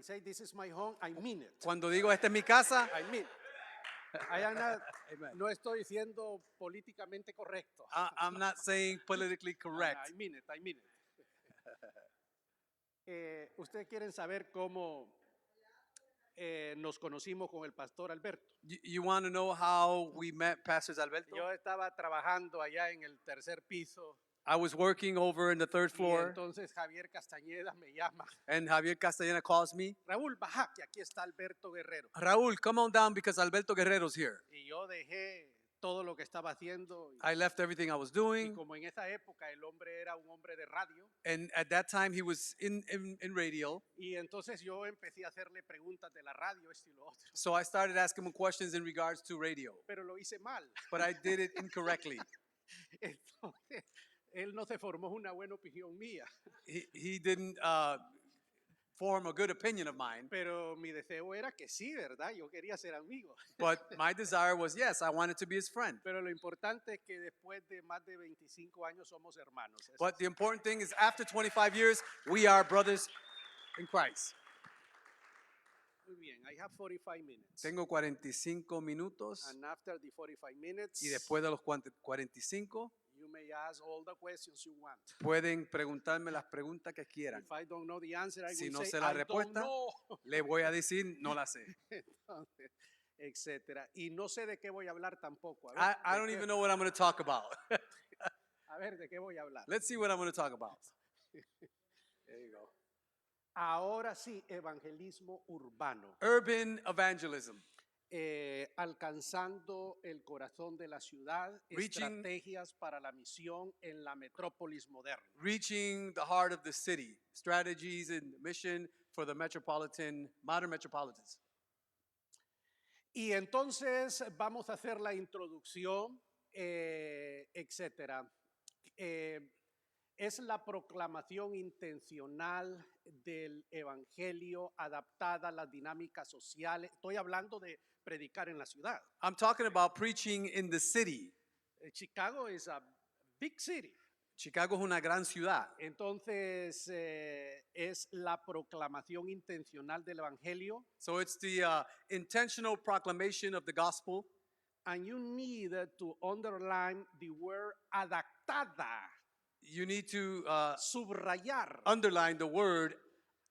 say this is my home, I mean it. Cuando digo esta es mi casa, I mean. I am not, Amen. no estoy siendo políticamente correcto. I'm not saying politically correct. I mean it, I mean it. Ustedes quieren saber cómo nos conocimos con el pastor Alberto. You want to know how we met Pastor Alberto? Yo estaba trabajando allá en el tercer piso. I was working over in the third Y floor, entonces Javier Castañeda me llama. and Javier Castellana calls me. Raúl, baja, que aquí está Alberto Guerrero. Raúl, come on down because Alberto Guerrero's here. Y yo dejé todo lo que estaba haciendo. I left everything I was Y doing, como en esa época el hombre era un hombre de radio, and at that time he was in radio. y entonces yo empecé a hacerle preguntas de la radio, esto y lo otro. So I started asking him questions in regards to radio, Pero lo hice mal. but I did it incorrectly. Entonces, él no se formó una buena opinión mía. He didn't form a good opinion of mine, Pero mi deseo era que sí, ¿verdad? Yo quería ser amigo. but my desire was, yes, I wanted to be his friend. Pero lo importante es que después de más de 25 años somos hermanos. Eso But es. the important thing is after 25 years, we are brothers in Christ. Muy bien, I have 45 minutes. Tengo 45 minutos And after the 45 minutes, y después de los 45 you may ask all the questions you want. pueden preguntarme las preguntas que quieran. If I don't know the answer, I Si will no say, sé la I don't respuesta, know. Le voy a decir, no la sé. Entonces, etcétera. Y no sé de qué voy a hablar tampoco. A ver, I ¿de don't qué- even know what I'm going to talk about. A ver, ¿de qué voy a hablar? Let's see what I'm going to talk about. There you go. Ahora sí, evangelismo urbano. Urban evangelism. Alcanzando el corazón de la ciudad, Reaching- estrategias para la misión en la metrópolis moderna. Reaching the heart of the city. Strategies and mission for the modern metropolitans. Y entonces vamos a hacer la introducción, etcétera. Es la proclamación intencional del evangelio adaptada a las dinámicas sociales. Estoy hablando de predicar en la ciudad. I'm talking about preaching in the city. Chicago is a big city. Chicago es una gran ciudad. Entonces, es la proclamación intencional del evangelio. So it's the intentional proclamation of the gospel. And you need to underline the word adaptada. You need to Subrayar. underline the word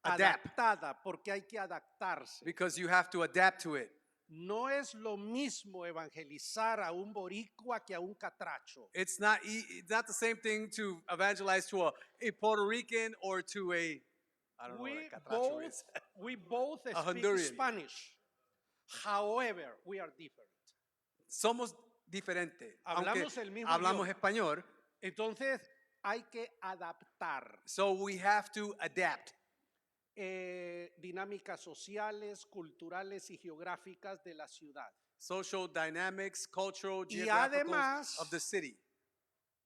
adapt, Adaptada, porque hay que adaptarse. because you have to adapt to it. No es lo mismo evangelizar a un boricua que a un catracho. It's not the same thing to evangelize to a Puerto Rican or to I don't know what a catracho is. We both speak Honduran. Spanish. However, we are different. Somos diferentes. Hablamos Aunque el mismo hablamos idioma. español, Entonces, hay que adaptar so we have to adapt. Dinámicas sociales, culturales y geográficas de la ciudad. Social dynamics, cultural, Y geographical además- of the city.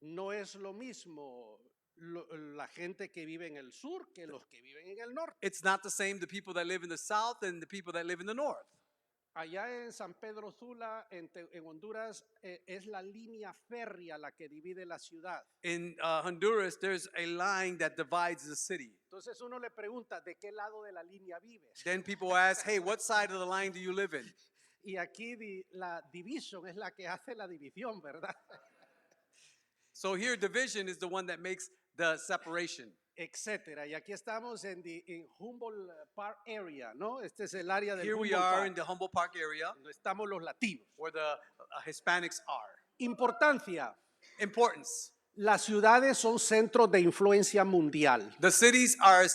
No es lo mismo la gente que vive en el sur que los que viven en el norte. It's not the same the people that live in the south and the people that live in the north. Allá en San Pedro Sula, en Honduras, es la línea férrea la que divide la ciudad. In Honduras, there's a line that divides the city. Entonces uno le pregunta, ¿de qué lado de la línea vives? Then people ask, hey, what side of the line do you live in? Y aquí la division es la que hace la división, ¿verdad? So here, division is the one that makes the separation. Etcétera. Y aquí estamos en Humboldt Park area, ¿no? Este es el área del Here we Humboldt are Park, in the Humboldt Park area donde estamos los latinos. where the Hispanics are. Importancia. Importance. Las ciudades son centros de influencia mundial. The cities are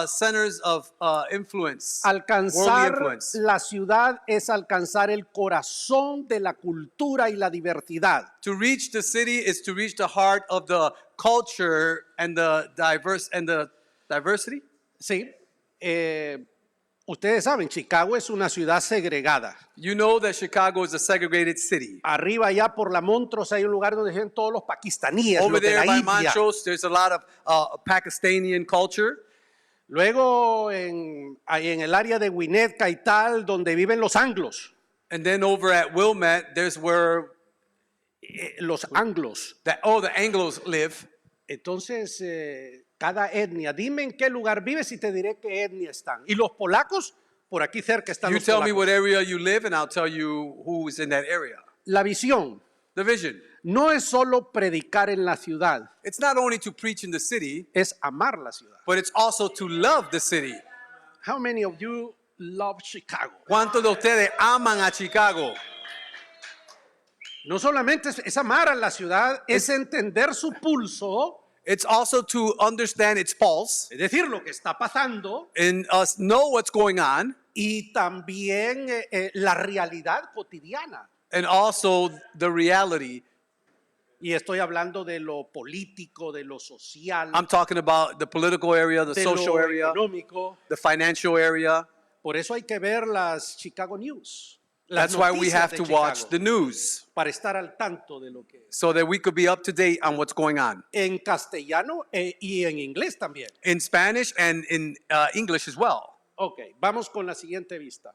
centers of influence, worldly Alcanzar influence. la ciudad es alcanzar el corazón de la cultura y la diversidad. To reach the city is to reach the heart of the culture and the diversity. Sí. Ustedes saben, Chicago es una ciudad segregada. You know that Chicago is a segregated city. Arriba allá por la Montrose hay un lugar donde viven todos los pakistaníes, Over los de there la by India. Montrose, there's a lot of Pakistani culture. Luego ahí en el área de Winnetka y tal, donde viven los anglos. And then over at Wilmette, there's where Los anglos. the Anglos live. Entonces, cada etnia, dime en qué lugar vives y te diré qué etnia están. Y los polacos, por aquí cerca están You los tell me polacos. what area you live, and I'll tell you who's in that area. La visión The vision. no es solo predicar en la ciudad, It's not only to preach in the city, es amar la ciudad. but it's also to love the city. How many of you love Chicago? ¿Cuántos de ustedes aman a Chicago? No solamente es amar a la ciudad, es entender su pulso, It's also to understand its pulse es decir, lo que está pasando, and us know what's going on, y también la realidad cotidiana. and also the reality. Y estoy hablando de lo político, de lo social, I'm talking about the political area, the de social lo area, económico. the financial area. Por eso hay que ver las Chicago News. Las That's why we noticias have de to Chicago, watch the news para estar al tanto de lo que es. so that we could be up to date on what's going on En castellano y en inglés también. in Spanish and in English as well. Ok, vamos con la siguiente vista.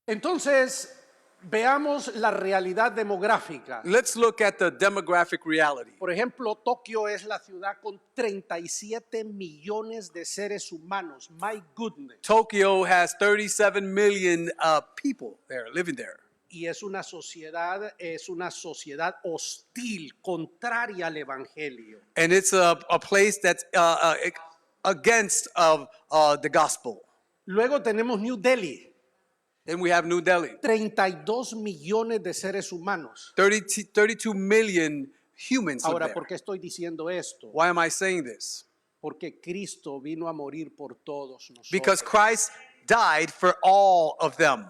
Entonces, veamos la realidad demográfica. Let's look at the demographic reality. Por ejemplo, Tokio es la ciudad con 37 millones de seres humanos. My goodness. Tokyo has 37 million people there living there. Y es una sociedad hostil, contraria al evangelio. And it's a place that's against the gospel. Luego tenemos New Delhi, Then we have New Delhi. 32 millones de seres humanos. 32 million humans live Ahora, there. ¿por qué estoy diciendo esto? Why am I saying this? Porque Cristo vino a morir por todos nosotros. Because Christ died for all of them.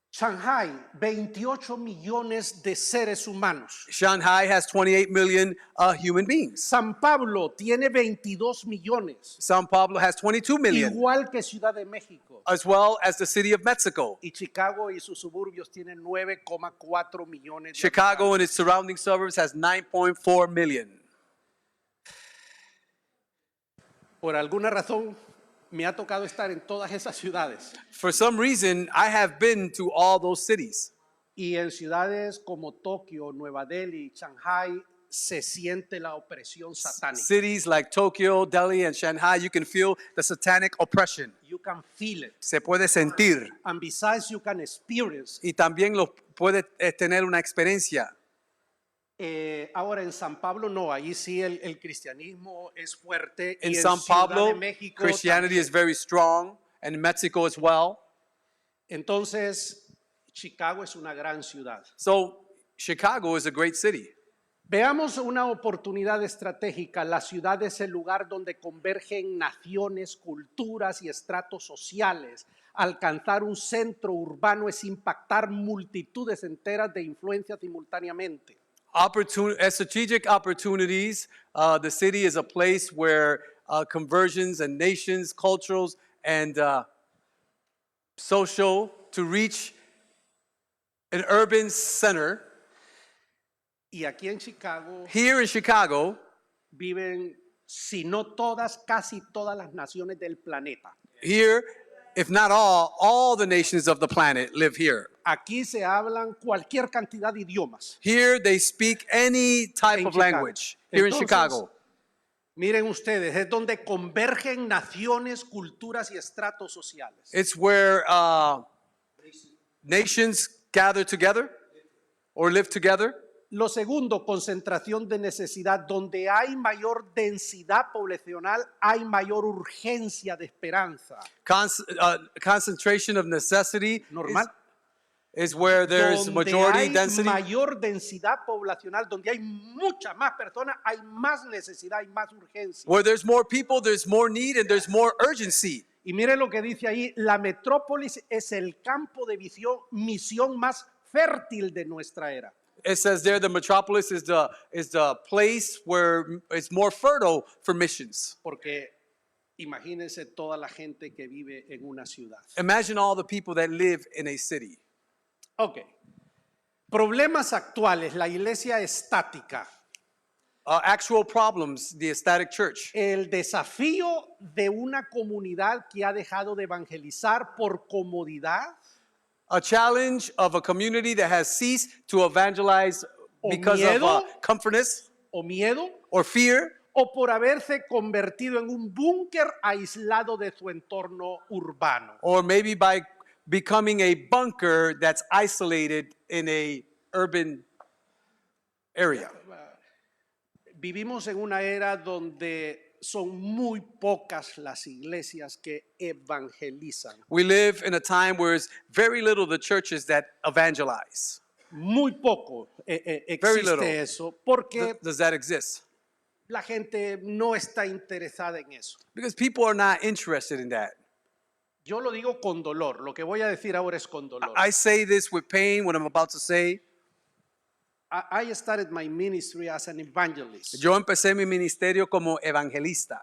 Shanghai, 28 millones de seres humanos. Shanghai has 28 million human beings. San Pablo tiene 22 millones, Sao Paulo has 22 million, igual que Ciudad de México. as well as the city of Mexico. Y Chicago y sus suburbios tienen 9,4 millones. De Chicago and its surrounding suburbs has 9.4 million. Por alguna razón, me ha tocado estar en todas esas ciudades. For some reason, I have been to all those cities. Y en ciudades como Tokio, Nueva Delhi, Shanghai, se siente la opresión satánica. Cities like Tokyo, Delhi, and Shanghai, you can feel the satanic oppression. You can feel it. Se puede sentir. And besides, you can experience. Y también lo puede tener una experiencia. Ahora en San Pablo no, ahí sí el cristianismo es fuerte. In y San en Ciudad Pablo, de México Christianity también. is very strong, and in Mexico as well. Entonces, Chicago es una gran ciudad. So Chicago is a great city. Veamos una oportunidad estratégica. La ciudad es el lugar donde convergen naciones, culturas y estratos sociales. Alcanzar un centro urbano es impactar multitudes enteras de influencias simultáneamente. Strategic opportunities, the city is a place where conversions and nations, cultures, and social to reach an urban center. Y aquí en Chicago Here in Chicago, viven, si no todas, casi todas las naciones del planeta. here, if not all the nations of the planet live here. Aquí se hablan cualquier cantidad de idiomas. Here they speak any type En of Chicago. language. Here in Entonces, Chicago. Miren ustedes, es donde convergen naciones, culturas y estratos sociales. It's where nations gather together or live together. Lo segundo, concentración de necesidad. Donde hay mayor densidad poblacional, hay mayor urgencia de esperanza. Concentration of necessity Normal. is where there's Donde majority hay density. mayor densidad poblacional, donde hay muchas más personas, hay más necesidad, hay más urgencia. Where there's more people, there's more need and there's more urgency. Y mire lo que dice ahí, la metrópolis es el campo de misión más fértil de nuestra era. It says there the metropolis is the place where it's more fertile for missions. Porque imagínense toda la gente que vive en una ciudad. Imagine all the people that live in a city. Ok. Problemas actuales, la iglesia estática. Actual problems, the static church. El desafío de una comunidad que ha dejado de evangelizar por comodidad A challenge of a community that has ceased to evangelize O because miedo. of comfortness o miedo, or fear, o por haberse convertido en un búnker aislado de su entorno urbano. or maybe by becoming a bunker that's isolated in a urban area. Vivimos en una era donde son muy pocas las iglesias que evangelizan. We live in a time where it's very little the churches that evangelize. Muy poco Very little. existe eso porque Does that exist? la gente no está interesada en eso. Because people are not interested in that. Yo lo digo con dolor. Lo que voy a decir ahora es con dolor. I say this with pain, what I'm about to say. I started my ministry as an evangelist. Yo empecé mi ministerio como evangelista.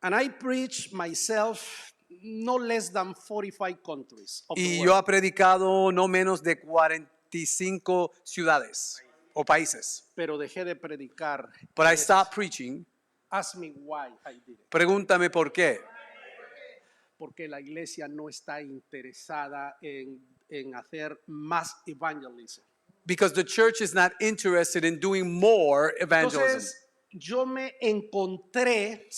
And I preach myself no less than 45 countries of the Y world. yo he predicado no menos de 45 ciudades o países. Pero dejé de predicar. But I stopped preaching. Ask me why I did it. Pregúntame por qué. Porque la iglesia no está interesada en hacer más evangelism. Because the church is not interested in doing more evangelism. Entonces, yo me encontré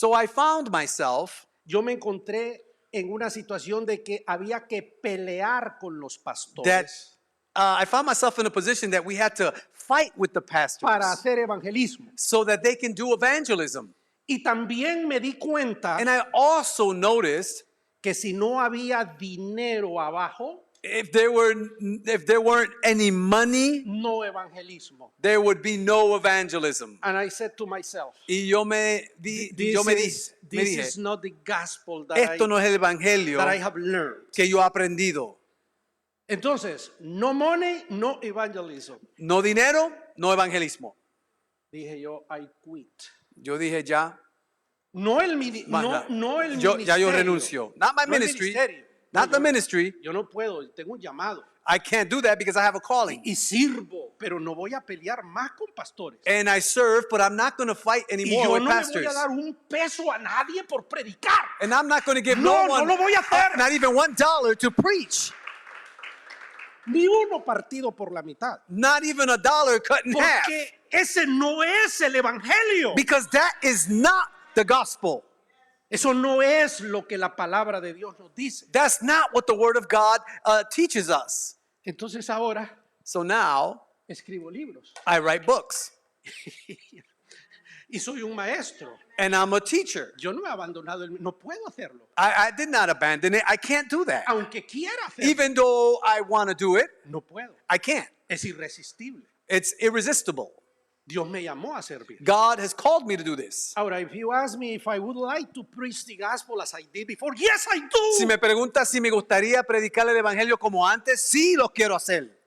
en una situación de que había que pelear con los that pastores I found myself in a position that we had to fight with the para pastors hacer evangelismo. so that they can do evangelism. Y también me di cuenta And I also noticed que si no había dinero abajo, if there weren't any money, no evangelismo. there would be no evangelism. And I said to myself, Y yo me this dije, is not the gospel that esto no es el evangelio I have learned. que yo he aprendido. Entonces, no money, no evangelism. No dinero, no evangelismo. Dije yo, I quit. Yo dije ya, No el yo ministerio. renuncio. Not my No el ministry, ministerio. not No, the yo- ministry. Yo no puedo, tengo un llamado. I can't do that because I have a calling. Y sirvo, pero no voy a pelear más con pastores. And I serve, but I'm not going to fight Y anymore yo with no le voy pastors. a dar un peso a nadie por predicar. And I'm not going to give No, no one, no lo voy a hacer. not even $1 to preach. Ni uno partido por la mitad. Not even $1 cut in half. Porque ese no es el evangelio. Because that is not the gospel. Eso no es lo que la palabra de Dios nos dice. That's not what the word of God teaches us. Entonces ahora So now escribo libros I write books y soy un maestro. and I'm a teacher. Yo no he abandonado no puedo hacerlo. I did not abandon it. I can't do that. Aunque quiera hacerlo, Even though I want to do it, no puedo. I can't. Es irresistible. It's irresistible. Dios me llamó a servir. God has called me to do this. Ahora, if you ask me if I would like to preach the gospel as I did before, yes, I do. Si me preguntas si me gustaría predicar el evangelio como antes, sí lo quiero hacer.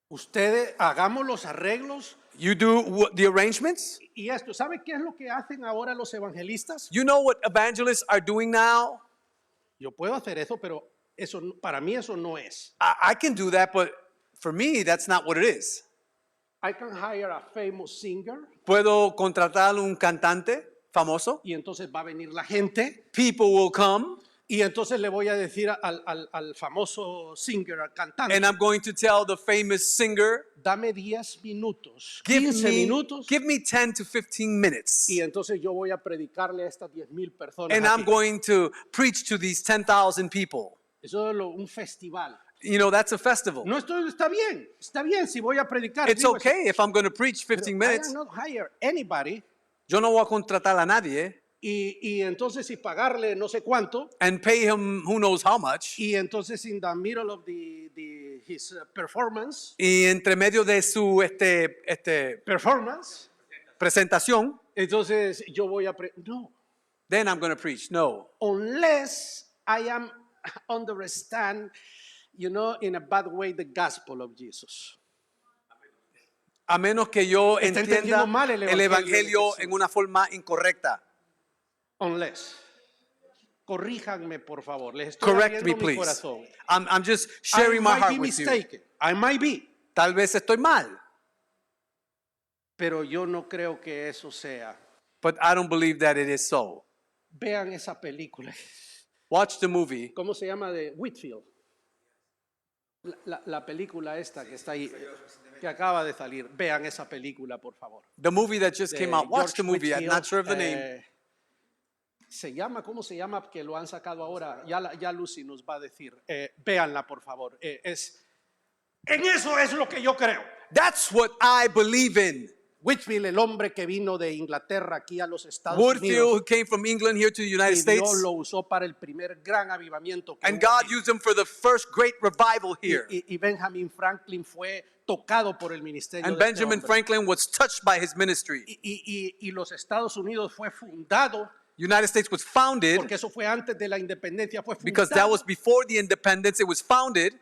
Ustedes hagamos los arreglos You do the arrangements. y esto. ¿Sabe qué es lo que hacen ahora los evangelistas? You know what evangelists are doing now? Yo puedo hacer eso, pero eso para mí eso no es. I can do that, but for me, that's not what it is. I can hire a famous singer Puedo contratar un cantante famoso. y entonces va a venir la gente People will come, y entonces le voy a decir al famoso singer, al cantante, and I'm going to tell the famous singer, dame 10 minutos, 15 minutos give me 10 to 15 minutes. y entonces yo voy a predicarle a estas 10,000 personas. And I'm aquí. going to preach to these 10,000 people. Eso es un festival. You know, that's a festival. No está bien si voy a predicar. It's digo, okay if I'm going to preach pero 15 I minutes. will not hire anybody Yo no voy a contratar a nadie y entonces y pagarle no sé cuánto and pay him who knows how much. y entonces in the middle of his performance Y entre medio de su presentación, entonces yo voy a no, then I'm going to preach. No. unless I am understand, in a bad way the gospel of Jesus. A menos que yo Está entienda entendiendo mal el el evangelio Jesús. en una forma incorrecta. Unless. Corríjanme, por favor. Les estoy Correct abriendo me, mi please. corazón. I'm just I sharing my might be heart with you. mistaken. I might be. Tal vez estoy mal, Pero yo no creo que eso sea. but I don't believe that it is so. Vean esa película. Watch the movie. ¿Cómo se llama? De Whitfield. La película esta que está ahí. que acaba de salir. Vean esa película, por favor. The movie that just De came out. Watch the George movie. I'm Whitfield, not sure of the name. ¿Cómo se llama? Que lo han sacado ahora. Ya Lucy nos va a decir. Véanla, por favor. En eso es lo que yo creo. That's what I believe in. Whitfield, el hombre que vino de Inglaterra aquí a los Estados Woodfield, Unidos, who came from England here to the United y States. Dios lo usó para el primer gran avivamiento que And hubo God aquí. used him for the first great revival here. Y Benjamin Franklin fue tocado por el ministerio And de este Benjamin hombre. Franklin was touched by his ministry. Y los Estados Unidos fue fundado, United States was founded porque eso fue antes de la independencia, fue because that fundado was before the independence. It was founded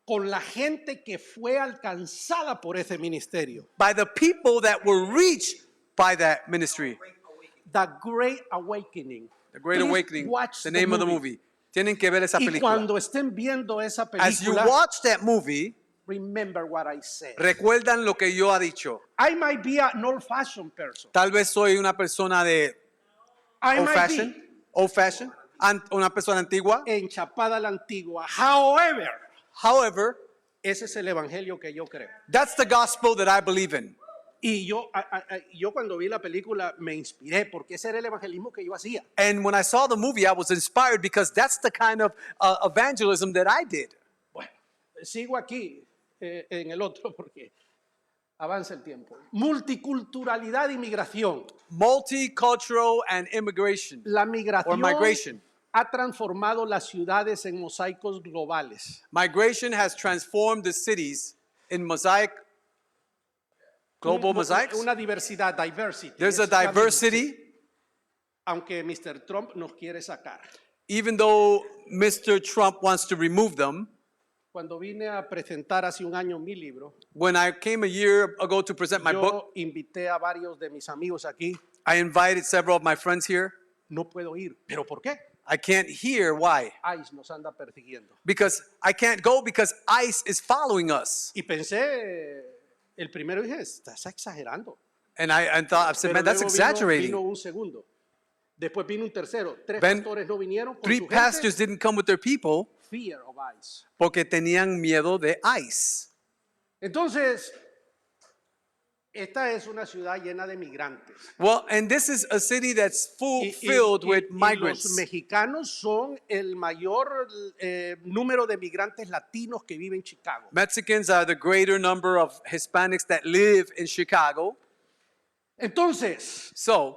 con la gente que fue alcanzada por ese ministerio. by the people that were reached by that ministry. The Great Awakening. The Great Please Awakening, watch the name of the movie. Tienen que ver esa Y película. cuando estén viendo esa As you película, watch that movie, remember what I said. recuerdan lo que yo ha dicho. I might be an old-fashioned person. Tal vez soy una persona de I old might fashion, be old fashion, una persona antigua. enchapada a la antigua. However, Ese es el evangelio que yo creo. that's the gospel that I believe in. Y yo cuando vi la película me inspiré porque ese era el evangelismo que yo hacía. And when I saw the movie, I was inspired because that's the kind of evangelism that I did. Bueno, sigo aquí en el otro porque avanza el tiempo. Multiculturalidad y migración. Multicultural and immigration. La Or migración migration. ha transformado las ciudades en mosaicos globales. Migration has transformed the cities in global mosaics. Una diversidad, diversity. There's a Eso ya diversity, aunque Mr. Trump nos quiere sacar. even though Mr. Trump wants to remove them. Cuando vine a presentar hace un año mi libro, When I came a year ago to present my book, yo invité a varios de mis amigos aquí. I invited several of my friends here. No puedo ir. ¿Pero por qué? I can't hear why. ICE nos anda persiguiendo. Because I can't go because ICE is following us. Y pensé, el primero dije, estás exagerando. And I said, Pero man, that's luego exaggerating. vino un segundo. Después vino un tercero. Tres Then pastores no vinieron con Three su gente. pastors didn't come with their people Fear of ICE. porque tenían miedo de ICE. Entonces, esta es una ciudad llena de migrantes. Well, and this is a city that's Y filled with los migrants. mexicanos son el mayor número de migrantes latinos que viven en Chicago. Mexicans are the greater number of Hispanics that live in Chicago. Entonces, So,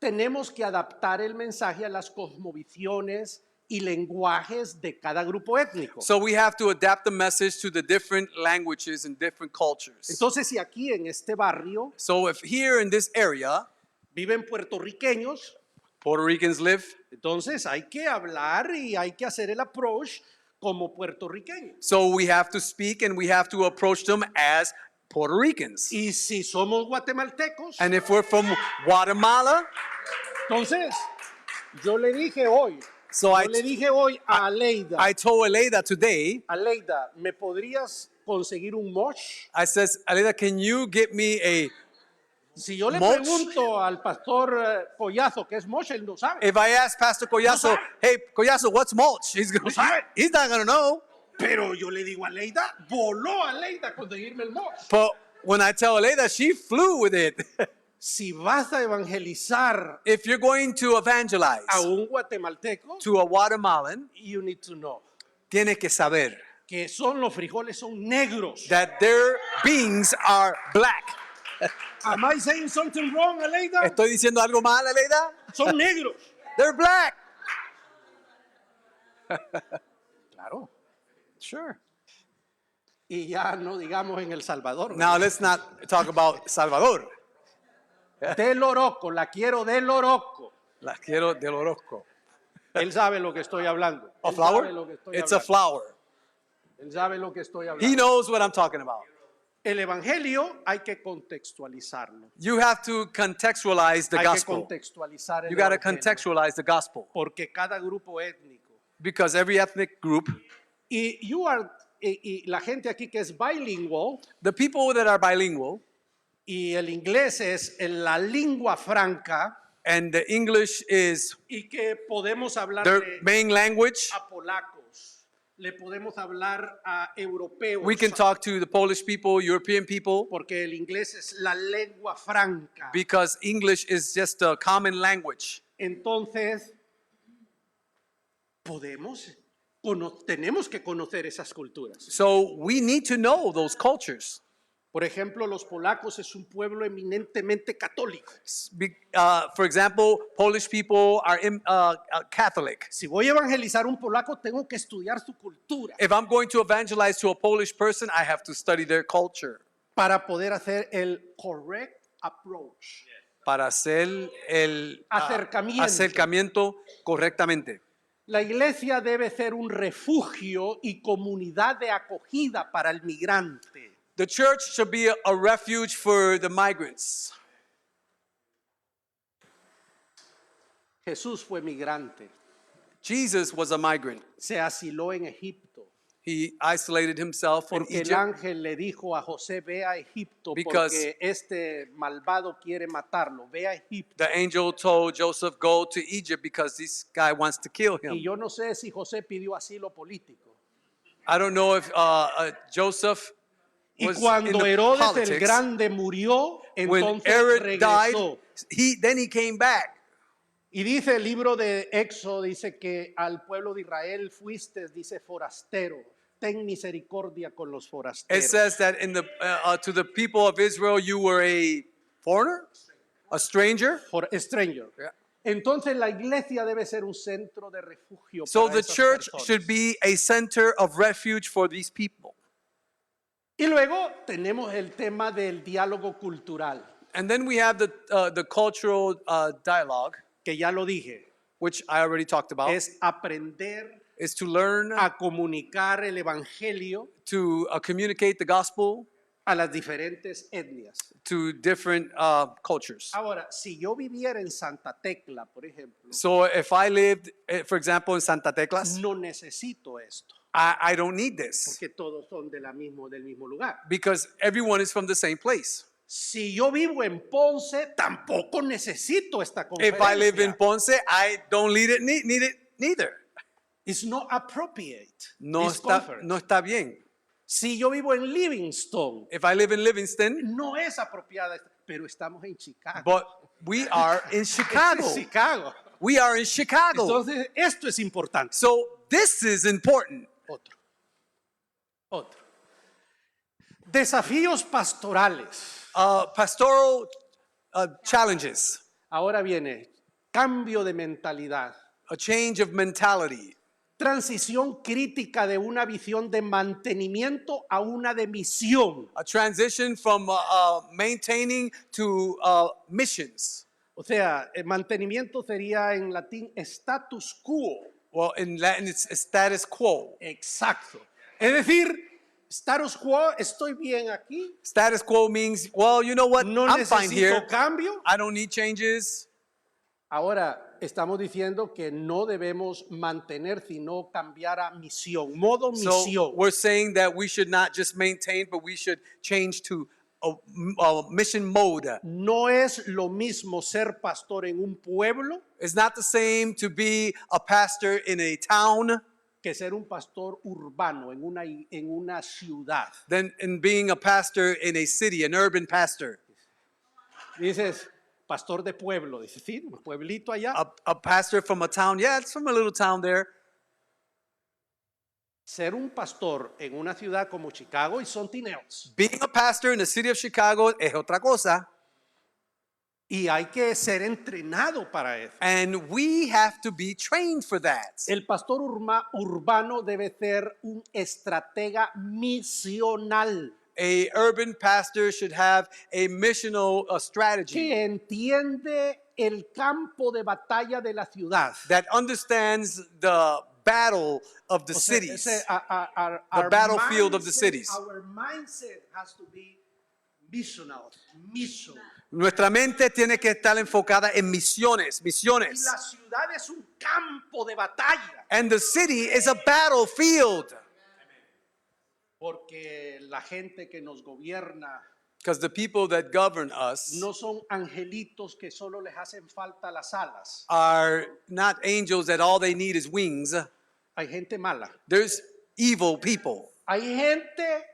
tenemos que adaptar el mensaje a las cosmovisiones y lenguajes de cada grupo étnico. so we have to adapt the message to the different languages and different cultures. Entonces, si aquí en este barrio So if here in this area, viven puertorriqueños, Puerto Ricans live, entonces hay que hablar y hay que hacer el approach como puertorriqueños. so we have to speak and we have to approach them as Puerto Ricans. Y si somos guatemaltecos, And if we're from Guatemala, entonces yo le dije hoy, so yo le dije hoy a Aleida, I told Aleida today, Aleida, ¿me podrías conseguir un mosh? I says, Aleida, can you get me a, Si yo le Mosh. pregunto al pastor Collazo qué es mosh, él no sabe. if I ask Pastor Collazo, sabe. hey, Collazo, what's mulch? No sabe. He's not going to know. Pero yo le digo a Aleida, voló a Aleida a conseguirme el mosh. But when I tell Aleida, she flew with it. Si vas a evangelizar If you're going to evangelize a un guatemalteco, to a Guatemalan, you need to know tiene que saber que los frijoles son negros. that their beings are black. Am I saying something wrong, Aleida? ¿Estoy diciendo algo mal, Aleida? Son negros. They're black. Claro. Sure. Y ya no digamos en El Salvador. Now let's not talk about Salvador. Del Oroco, la quiero del Oroco. La quiero del Orozco. Él sabe lo que estoy hablando. A Él flower? sabe lo que estoy It's a hablando. flower. Él sabe lo que estoy He hablando. knows what I'm talking about. El evangelio hay que contextualizarlo. You have to contextualize the Hay que gospel. contextualizar el You got to evangelio. contextualize the gospel Porque cada grupo étnico. because every ethnic group, Y la gente aquí que es bilingual the people that are bilingual y el inglés es la lengua franca and the English is y que podemos hablar their de main language, a polacos, le podemos hablar a europeos, We can talk to the Polish people, European people, porque el inglés es la lengua franca. because English is just a common language. Entonces, tenemos que conocer esas culturas. So we need to know those cultures. Por ejemplo, los polacos es un pueblo eminentemente católico. For example, Polish people are Catholic. Si voy a evangelizar a un polaco, tengo que estudiar su cultura If I'm going to evangelize to a Polish person, I have to study their culture para poder hacer el correct approach. para hacer el Acercamiento. acercamiento correctamente. La iglesia debe ser un refugio y comunidad de acogida para el migrante. The church should be a refuge for the migrants. Jesús fue migrante, Jesus was a migrant. se asiló en Egipto, He isolated himself in porque el Egypt ángel le dijo a José, ve a Egipto, Because- porque este malvado quiere matarlo, ve a Egipto. The angel told Joseph, go to Egypt because this guy wants to kill Y him. yo no sé si José pidió asilo político. I don't know if Joseph Y was in cuando the Herodes el politics. Grande murió, When entonces Herod died, regresó. then he came back. Y dice el libro de Éxodo, dice que al pueblo de Israel fuiste, dice forastero, ten misericordia con los It forasteros. says that to the people of Israel, you were a foreigner, a stranger. For stranger. Yeah. Entonces la iglesia debe ser un centro de refugio So para the esas church personas. should be a center of refuge for these people. Y luego tenemos el tema del diálogo cultural, And then we have the cultural dialogue, que ya lo dije, which I already talked about, es aprender is to learn a comunicar el evangelio to communicate the gospel a las diferentes etnias. to different cultures. Ahora, si yo viviera en Santa Tecla, por ejemplo, So if I lived, for example, in Santa Teclas, no necesito esto, I don't need this porque todos son del mismo lugar. because everyone is from the same place. Si yo vivo en Ponce, tampoco necesito esta If I live in conferencia. Ponce, I don't need it neither. It's not appropriate. No this está, conference. no está bien. Si yo vivo en Livingston, If I live in Livingston, no es apropiada, pero estamos en Chicago. but we are in Chicago. Chicago. We are in Chicago. Entonces, esto es importante. So this is important. Otro. Desafíos pastorales. Pastoral challenges, Ahora viene cambio de mentalidad. a change of mentality, Transición crítica de una visión de mantenimiento a una de misión. a transition from maintaining to missions. O sea, el mantenimiento sería en latín status quo. Well, in Latin, it's status quo. Exacto. Es decir, status quo, estoy bien aquí, Status quo means, well, you know what? no I'm fine here. necesito cambio. I don't need changes. Ahora, estamos diciendo que no debemos mantener, sino cambiar a misión, modo So misión. we're saying that we should not just maintain, but we should change to a mission mode. No es lo mismo ser pastor en un pueblo It's not the same to be a pastor in a town que ser un pastor urbano en una ciudad. than in being a pastor in a city, an urban pastor. Dices, pastor de pueblo, dices, sí, un pueblito allá. A pastor from a town, yeah, it's from a little town there. Ser un pastor en una ciudad como Chicago y Sontineos. Being a pastor in the city of Chicago es otra cosa. Y hay que ser entrenado para eso. And we have to be trained for that. El pastor urbano debe ser un estratega misional A urban pastor should have a missional strategy que entiende el campo de batalla de la ciudad. that understands the battle of the O sea, cities. our battlefield of the mindset- cities. Our mindset has to be missional, mission. Nuestra mente tiene que estar enfocada en misiones, Y misiones. la ciudad es un campo de batalla. And the city is a battlefield Porque la gente que nos gobierna because the people that govern us no son angelitos que solo les hacen falta las alas. are not angels that all they need is wings. Hay gente mala. There's evil people. Hay gente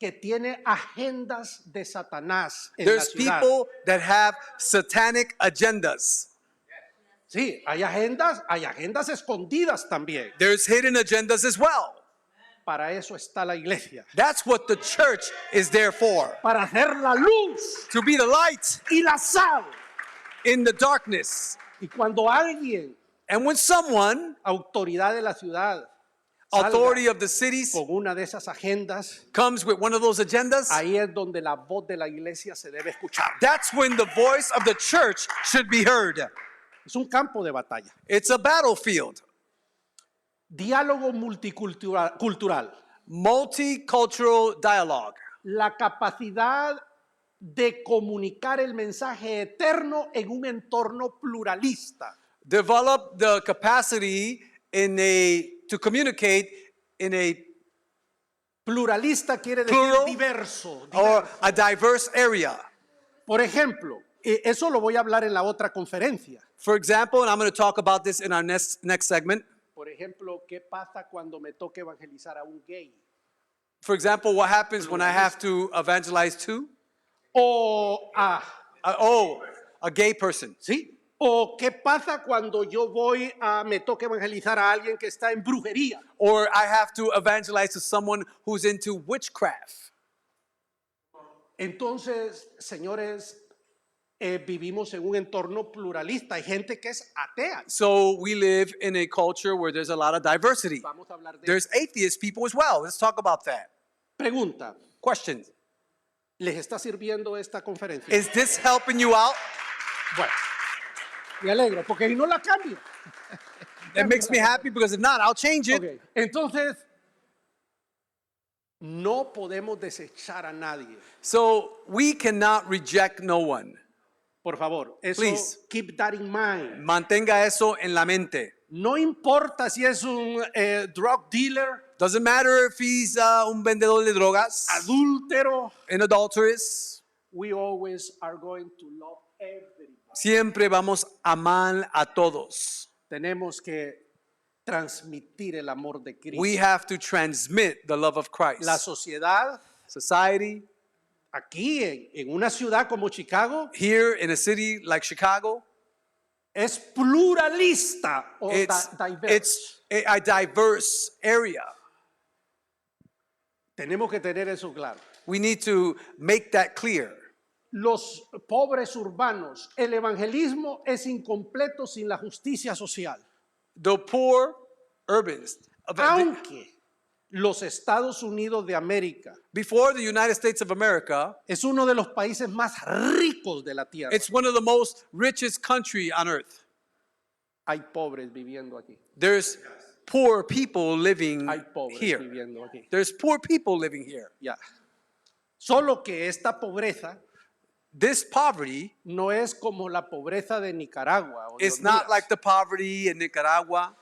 que tiene agendas de Satanás en There's la ciudad. people that have satanic agendas. Sí, hay agendas escondidas también. There's hidden agendas as well. Para eso está la iglesia. That's what the church is there for. Para hacer la luz To be the light y la sal. in the darkness. Y cuando alguien, And when someone, autoridad de la ciudad, salga authority of the cities, con una de esas agendas, comes with one of those agendas, ahí es donde la voz de la iglesia se debe escuchar. that's when the voice of the church should be heard. Es un campo de batalla. It's a battlefield. Diálogo multicultural. Multicultural dialogue. La capacidad de comunicar el mensaje eterno en un entorno pluralista. Develop the capacity to communicate in a Pluralista quiere decir Plural diverso. or a diverse area. Por ejemplo, eso lo voy a hablar en la otra conferencia. For example, and I'm going to talk about this in our next segment. Por ejemplo, ¿qué pasa cuando me toca evangelizar a un gay? For example, what happens when I have to evangelize to O a gay person? ¿sí? ¿O qué pasa cuando me toca evangelizar a alguien que está en brujería? Or I have to evangelize to someone who's into witchcraft. Entonces, señores, vivimos en un entorno pluralista. Hay gente que es atea. So we live in a culture where there's a lot of diversity. Vamos a hablar de There's atheist people as well. Let's talk about that. Pregunta, Question. ¿les está sirviendo esta conferencia? Is this helping you out? Bueno, me alegro, porque si no la cambio. It makes me happy because if not, I'll change it. Ok, entonces, no podemos desechar a nadie. So we cannot reject no one. Por favor, eso, Please. keep that in mind. Mantenga eso en la mente. No importa si es un drug dealer, Doesn't matter if he's un vendedor de drogas, adúltero, an adulteress. we always are going to love everybody. Siempre vamos a amar a todos. Tenemos que transmitir el amor de Cristo. We have to transmit the love of Christ. La sociedad Society, aquí en una ciudad como Chicago here in a city like Chicago, es pluralista o it's diverse. a diverse area. Tenemos que tener eso claro. We need to make that clear. Los pobres urbanos, el evangelismo es incompleto sin la justicia social. The poor urbans. Aunque los Estados Unidos de América Before the United States of America, es uno de los países más ricos de la tierra, it's one of the most richest country on earth. hay pobres viviendo aquí. There's poor people living Hay pobres here. viviendo aquí. There's poor people living here. Ya. Solo que esta pobreza This poverty no es como la pobreza de Nicaragua o de is not Honduras, like the poverty in Nicaragua,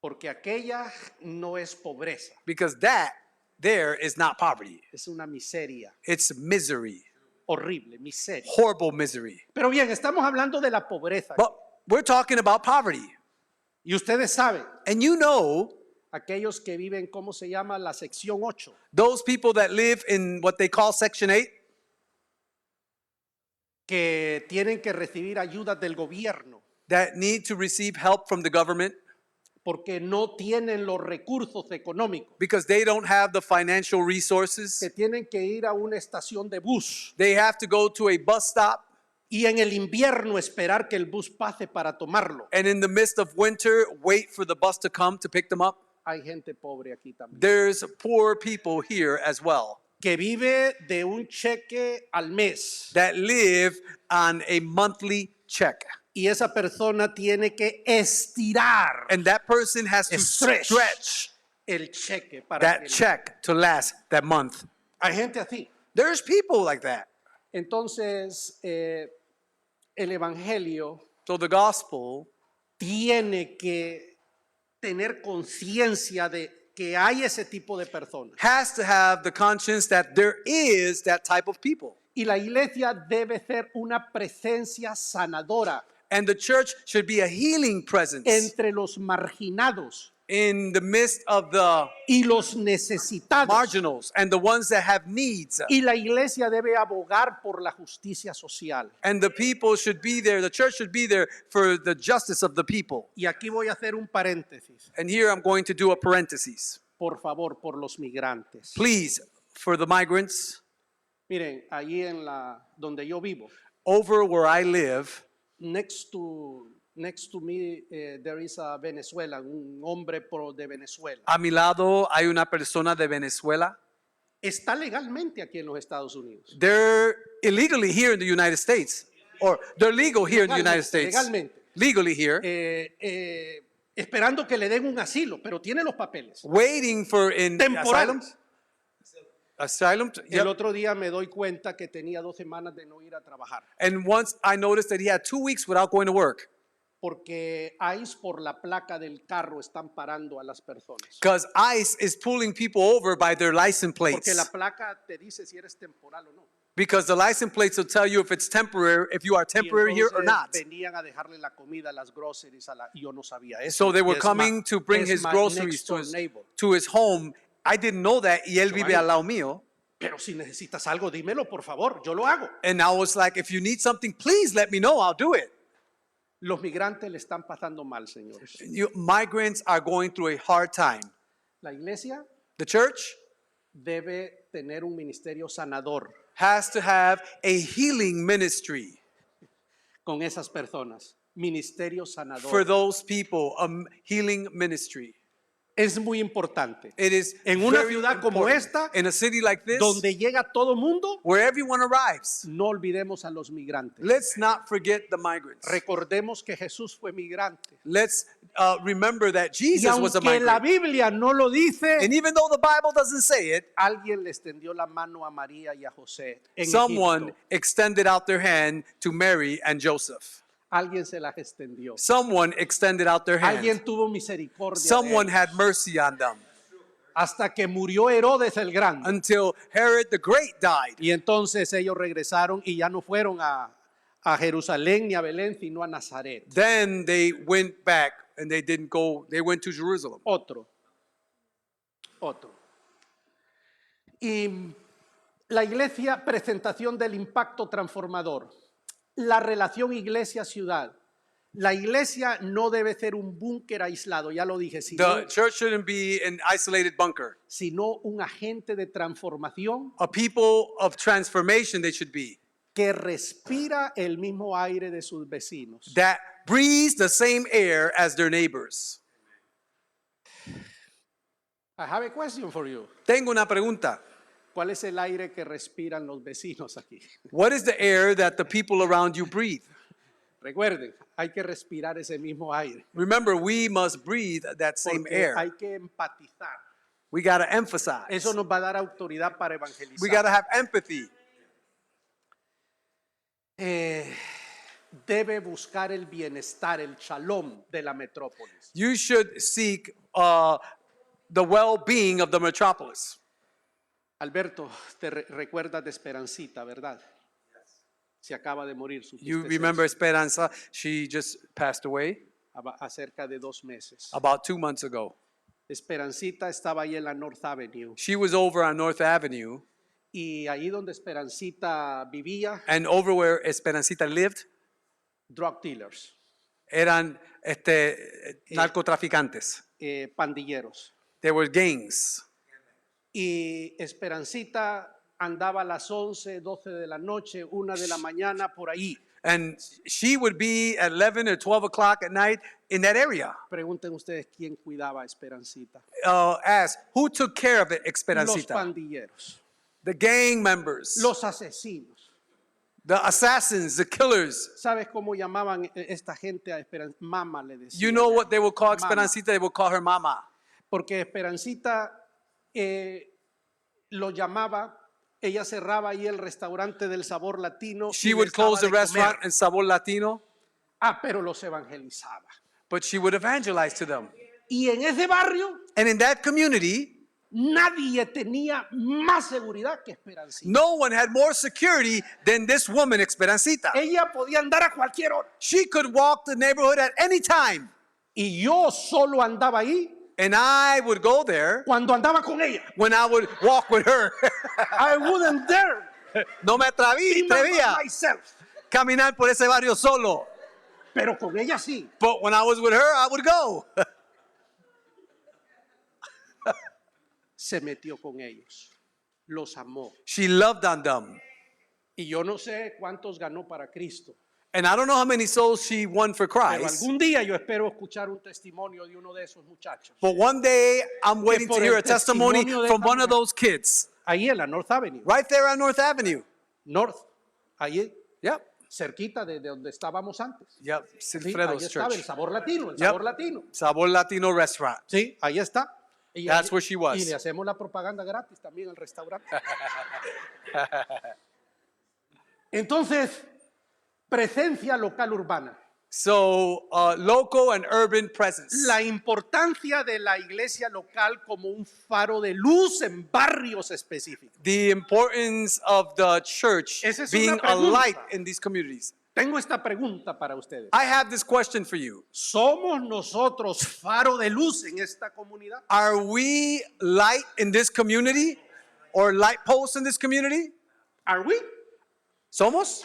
porque aquella no es pobreza, because that there is not poverty. es una miseria It's misery, horrible, miseria. horrible misery. Pero bien, estamos hablando de la pobreza. But we're talking about poverty. Y ustedes saben, And you know, aquellos que viven, ¿cómo se llama? La sección 8. those people that live in what they call Section 8, que tienen que recibir ayudas del gobierno that need to receive help from the government porque no tienen los recursos económicos, because they don't have the financial que resources. tienen que ir a una estación de bus They have to go to a bus stop, y en el invierno esperar que el bus pase para tomarlo. and in the midst of winter, wait for the bus to come to pick them up. Hay gente pobre aquí también, There's poor people here as well que vive de un cheque al mes that live on a monthly check. y esa persona tiene que estirar And that person has to Stretch. stretch el cheque para that que check to last that month. hay gente así. There's people like that. Entonces, el evangelio So the gospel tiene que tener conciencia de que hay ese tipo de personas. has to have the conscience that there is that type of people. Y la iglesia debe ser una presencia sanadora And the church should be a healing presence entre los marginados in the midst of the y los necesitados. marginals and the ones that have needs. Y la iglesia debe abogar por la justicia social. And the people should be there, the church should be there for the justice of the people. Y aquí voy a hacer un paréntesis. And here I'm going to do a parenthesis. Por favor, por los migrantes. Please, for the migrants, Miren, allí donde yo vivo, over where I live, next to me, there is a Venezuela, un hombre de Venezuela. a mi lado hay una persona de Venezuela. Está legalmente aquí en los Estados Unidos. They're illegally here in the United States. Or they're legal here in the United States. Legalmente. Legally here. Esperando que le den un asilo, pero tiene los papeles. Waiting for asylum. Temporales. Asylum. El Yep. otro día me doy cuenta que tenía 2 semanas de no ir a trabajar. And once I noticed that he had 2 weeks without going to work. Porque ICE por la placa del carro están parando a las personas. Because ICE is pulling people over by their license Porque la plates. placa te dice si eres temporal o no. Because the license plates will tell you if it's temporary, if you are Y temporary here or entonces not. venían a dejarle la comida, las groceries, y yo no sabía eso. So they were Y es coming to bring es his my groceries next to door his, neighbor. to his home. I didn't know that. Y él vive al lado mío. Pero si necesitas algo, dímelo, por favor, yo lo hago. And I was like, if you need something, please let me know. I'll do it. Los migrantes le están pasando mal, señores. Migrants are going through a hard time. La iglesia The church debe tener un ministerio sanador has to have a healing ministry con esas personas. Ministerio sanador. for those people, a healing ministry. Es muy importante. It is En una very ciudad como important. esta, In a city like this, donde llega todo mundo, where everyone arrives, no olvidemos a los migrantes. let's not forget the migrants. Recordemos que Jesús fue migrante. Let's remember that Y Jesus was a aunque la migrant. Biblia no lo dice, And even though the Bible doesn't say it, alguien le extendió la mano a María y a José en someone Egipto. extended out their hand to Mary and Joseph. Alguien se las extendió. Someone extended out their Alguien hand. tuvo misericordia de Someone ellos. had mercy on them Hasta que murió Herodes el Grande. until Herod the Great died. Y entonces ellos regresaron y ya no fueron a Jerusalén ni a Belén, sino a Nazaret. Then they went back and they didn't go, they went to Jerusalem. Otro. Y la iglesia, presentación del impacto transformador. La relación iglesia-ciudad. La iglesia no debe ser un búnker aislado, ya lo dije, The church shouldn't be an isolated bunker. sino un agente de transformación A people of transformation they should be, que respira el mismo aire de sus vecinos. that breathes the same air as their neighbors. I have a question for you. Tengo una pregunta. ¿Cuál es el aire que respiran los vecinos aquí? What is the air that the people around you breathe? Recuerden, hay que respirar ese mismo aire. Remember, we must breathe that same Porque air. hay que empatizar. We got to emphasize. Eso nos va a dar autoridad para evangelizar. We got to have empathy. Debe buscar el bienestar, el shalom de la metrópolis. You should seek the well-being of the metropolis. Alberto, te recuerdas de Esperancita, ¿verdad? Se acaba de morir. You supiste remember eso, Esperanza? She just passed away acerca de 2 meses. about 2 months ago. Esperancita estaba ahí en la North Avenue. She was over on North Avenue, Y ahí donde Esperancita vivía, and over where Esperancita lived, drug dealers, eran narcotraficantes. pandilleros. There were gangs. Y Esperancita andaba a las 11, 12 de la noche, 1 de la mañana, por ahí. And she would be at 11 or 12 o'clock at night in that area. Pregunten ustedes quién cuidaba a Esperancita. Ask, who took care of it, Los Esperancita? pandilleros, The gang members, los asesinos. the assassins, the killers. ¿Sabes cómo llamaban esta gente a Esperancita? Mama le decían. You know what they would call Mama. Esperancita? They would call her mama. Porque Esperancita lo llamaba, ella cerraba ahí el restaurante del Sabor Latino. She y would les close the daba de restaurant comer. in Sabor Latino, Pero los evangelizaba. but she would evangelize to them. Y en ese barrio And in that community, nadie tenía más seguridad que Esperancita. no one had more security than this woman, Esperancita. Ella podía andar a cualquier hora. She could walk the neighborhood at any time. Y yo solo andaba ahí And I would go there cuando andaba con ella. when I would walk with her. I wouldn't dare No me be by atrevía myself. caminar por ese barrio solo. Pero con ella sí. But when I was with her, I would go. Se metió con ellos. Los amó. She loved on them. Y yo no sé cuántos ganó para Cristo. And I don't know how many souls she won for Pero Christ. algún día yo espero escuchar un testimonio de uno de esos muchachos. But one day, I'm waiting to por hear el a testimony testimonio de from esta one of mujer. those kids. Ahí en la North Avenue. Right there on North Avenue. North. Ahí Yep. cerquita de donde estábamos antes. Yep. Sí, ahí Silfredo's estaba el Church. sabor latino, el Yep. sabor latino. Sabor Latino Restaurant. Sí, ahí está. Y, That's where she was. y le hacemos la propaganda gratis también al restaurante. Entonces, presencia local urbana. So, local and urban presence. La importancia de la iglesia local como un faro de luz en barrios específicos. The importance of the church Esa es being una a pregunta. light in these communities. Tengo esta pregunta para ustedes. I have this question for you. ¿Somos nosotros faro de luz en esta comunidad? Are we light in this community or light posts in this community? ¿Are we? ¿Somos?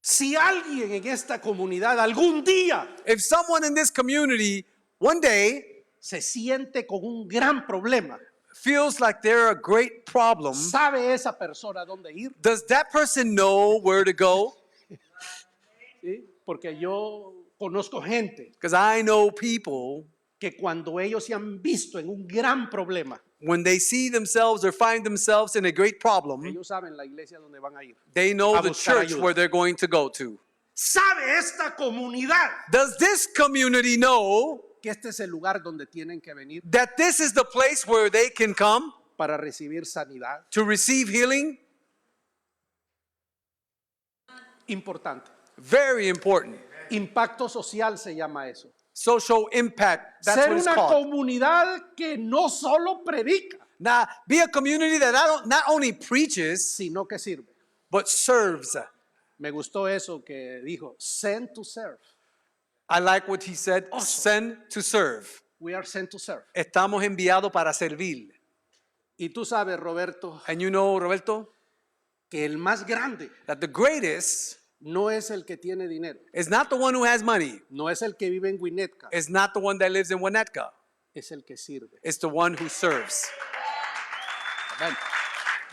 Si alguien en esta comunidad algún día If someone in this community one day se siente con un gran problema, feels like they're a great problem, ¿sabe esa persona dónde ir? does that person know where to go? ¿Sí? Porque yo conozco gente Because I know people, que cuando ellos se han visto en un gran problema, when they see themselves or find themselves in a great problem, ellos saben la iglesia donde van a ir. they know A the buscar church ayuda. where they're going to go to. ¿Sabe esta comunidad Does this community know que este es el lugar donde tienen que venir that this is the place where they can come para recibir sanidad? to receive healing? Importante. Very important. Impacto social se llama eso. Social impact, that's Ser what it's una called. comunidad que no solo predica, Now, be a community that not only preaches, sino que sirve. but serves. Me gustó eso que dijo, send to serve. I like what he said, send to serve. We are sent to serve. Estamos enviados para servir. Y tú sabes, Roberto, And you know, Roberto, que el más grande that the greatest no es el que tiene dinero, is not the one who has money, no es el que vive en Winnetka, is not the one that lives in Winnetka. es el que sirve. It's the one who serves. Amen.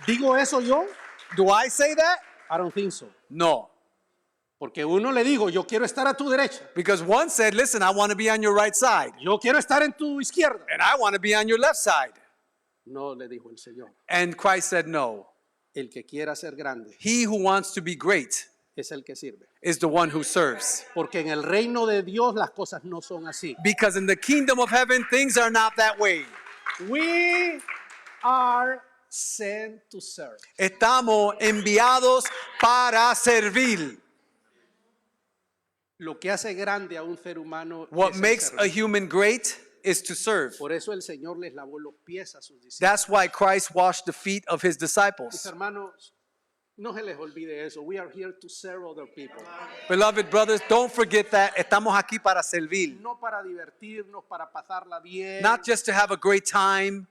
¿Digo eso yo? Do I say that? I don't think so. No. Porque uno le digo, yo quiero estar a tu derecha, Because one said, listen, I want to be on your right side. yo quiero estar en tu izquierda. And I want to be on your left side. No, le dijo el Señor. And Christ said, no. El que quiera ser grande He who wants to be great es el que sirve. is the one who serves. Porque en el reino de Dios las cosas no son así. Because in the kingdom of heaven, things are not that way. We are sent to serve. Estamos enviados para servir. Lo que hace grande a un ser humano What es el makes a servir. human great is to serve. Por eso el Señor les lavó los pies a sus discípulos. That's why Christ washed the feet of his Mis disciples. hermanos, no se les olvide eso. We are here to serve other people. Beloved brothers, don't forget that. Estamos aquí para servir. No para divertirnos, para pasarla bien. Not just to have a great time.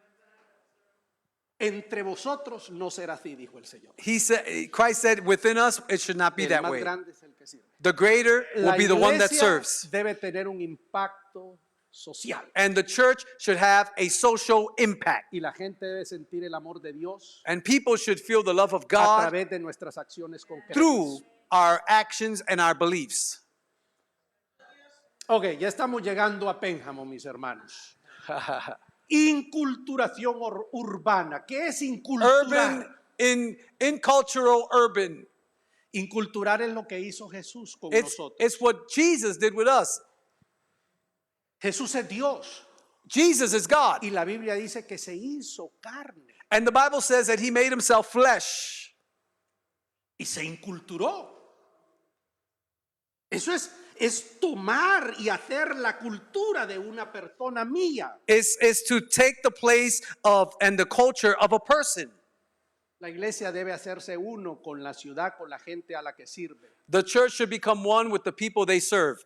Entre vosotros no será así, dijo el Señor. He said, Christ said, within us, it should not be El that más way. grande es el que sirve. The greater will La be the one that iglesia serves. debe tener un impacto social. And the church should have a social impact. Y la gente debe sentir el amor de Dios And people should feel the love of a God través de nuestras acciones concretas. through our actions and our beliefs. Ok, ya estamos llegando a Pénjamo, mis hermanos. Inculturación urbana. ¿Qué es Urban, inculturar? incultural urban. Inculturar es lo que hizo Jesús con It's nosotros. what Jesus did with us. Jesús es Dios. Jesus is God. Y la Biblia dice que se hizo carne And the Bible says that he made himself flesh. y se inculturó. Eso es tomar y hacer la cultura de una persona mía. Is to take the place of and the culture of a person. La iglesia debe hacerse uno con la ciudad, con la gente a la que sirve. The church should become one with the people they serve.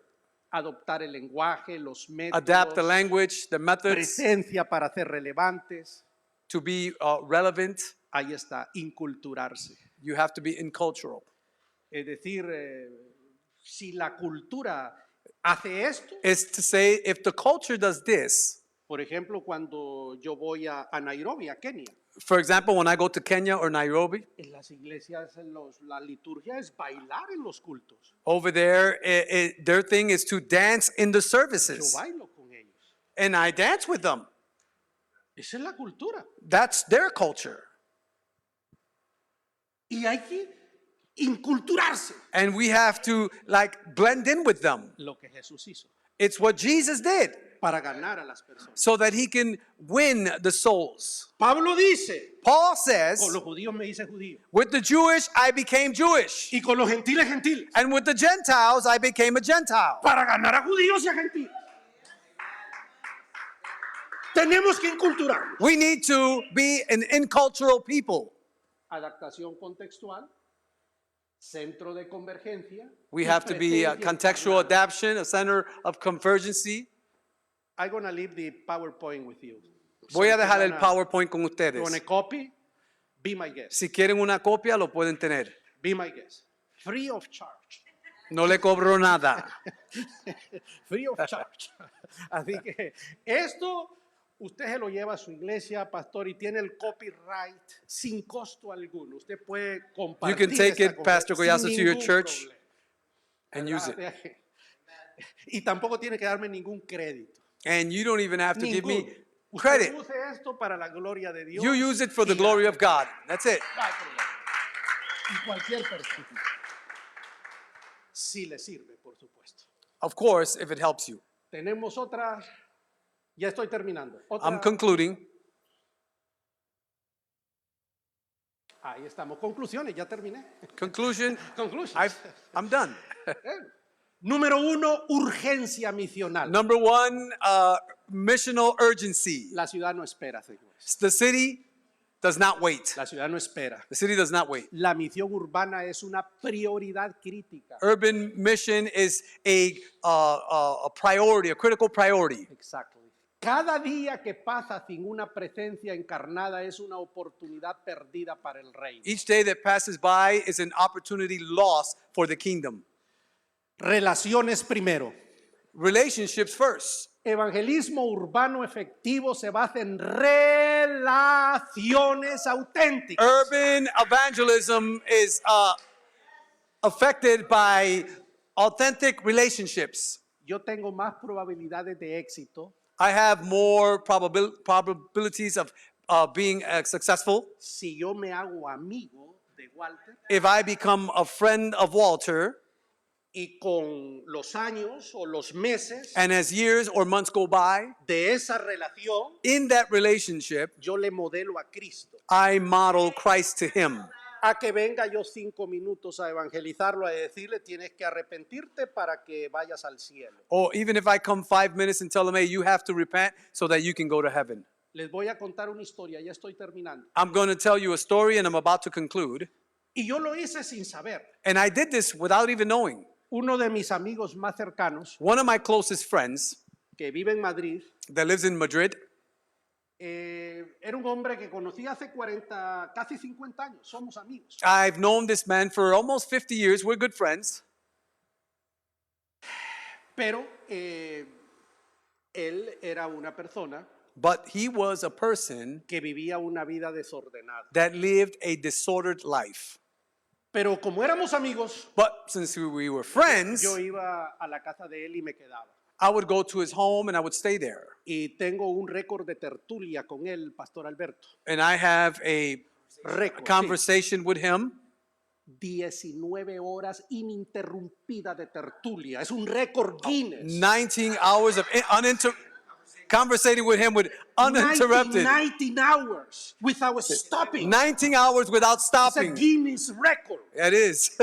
adoptar el lenguaje, los adapt the métodos, language, the methods presencia para ser relevantes. to be relevant. Ahí está, inculturarse. You have to be incultural. Es decir, si la cultura hace esto, Is to say, if the culture does this, por ejemplo, cuando yo voy a Nairobi, a Kenia, for example, when I go to Kenya or Nairobi, en las iglesias, la liturgia es bailar en los cultos. over there, their thing is to dance in the Yo services. bailo con ellos. And I dance with them. Esa es la cultura. That's their culture. Y hay que inculturarse. And we have to like blend in with them. Lo que Jesús hizo It's what Jesus did para ganar a las personas. so that he can win the souls. Pablo dice, Paul con says, los judíos me hice judío with the Jewish, I became Jewish. y con los gentiles gentiles, And with the Gentiles, I became a Gentile. para ganar a judíos y a gentiles. Tenemos que inculturarnos. We need to be an incultural people. Adaptación contextual, centro de convergencia. We y have to be a presencia contextual encarnada. adaptation, a center of convergency. I'm gonna leave the PowerPoint with you. Voy a So, dejar el wanna- PowerPoint con you ustedes. want a copy? Be my guest. Si quieren una copia, lo pueden tener. Be my guest. Free of charge. No le cobro nada. Free of charge. Así que esto usted se lo lleva a su iglesia, pastor, y tiene el copyright sin costo alguno. Usted puede compartir. You can take esta it, Pastor conversación Collazo, sin to your ningún church problema. and use it. Y tampoco tiene que darme ningún crédito. And you don't even have to give me Ninguno. Usted credit. use esto para la gloria de Dios. You use it for the y glory of God. That's it. no hay problema. Y cualquier persona. Si le sirve, por supuesto. Of course, if it helps you. Tenemos otra. Ya estoy terminando. Otra. I'm concluding. Ahí estamos. Conclusiones, ya terminé. Conclusion, Conclusions. I'm done. Número 1, urgencia misional. Number one, missional urgency. La ciudad no espera, señores. The city does not wait. La ciudad no espera. The city does not wait. La misión urbana es una prioridad crítica. Urban mission is a priority, a critical priority. Exactly. Cada día que pasa sin una presencia encarnada es una oportunidad perdida para el reino. Each day that passes by is an opportunity lost for the kingdom. Relaciones primero. Relationships first. Evangelismo urbano efectivo se basa en relaciones auténticas. Urban evangelism is affected by authentic relationships. Yo tengo más probabilidades de éxito I have more probabilities of being successful si yo me hago amigo de Walter if I become a friend of Walter, y con los años o los meses and as years or months go by, de esa relación in that relationship, yo le modelo a Cristo. I model Christ to him. A que venga yo 5 minutos a evangelizarlo, a decirle tienes que arrepentirte para que vayas al cielo. Or even if I come 5 minutes and tell him, hey, you have to repent so that you can go to heaven. Les voy a contar una historia, ya estoy terminando. I'm going to tell you a story and I'm about to conclude. Y yo lo hice sin saber. And I did this without even knowing. Uno de mis amigos más cercanos, One of my closest friends que vive en Madrid, that lives in Madrid, era un hombre que conocí hace 40, casi 50 años. Somos amigos. I've known this man for almost 50 years. We're good friends. Pero él era una persona But he was a person que vivía una vida desordenada. that lived a disordered life. Pero como éramos amigos, But since we were friends, yo iba a la casa de él y me quedaba. I would go to his home and I would stay there. Y tengo un récord de tertulia con él, Pastor Alberto. And I have a Récord. conversation with him. 19 horas ininterrumpida de tertulia. Es un récord Guinness. 19 hours of conversating with him with uninterrupted. 19 hours without stopping. 19 hours without It's a stopping. Guinness record. It is.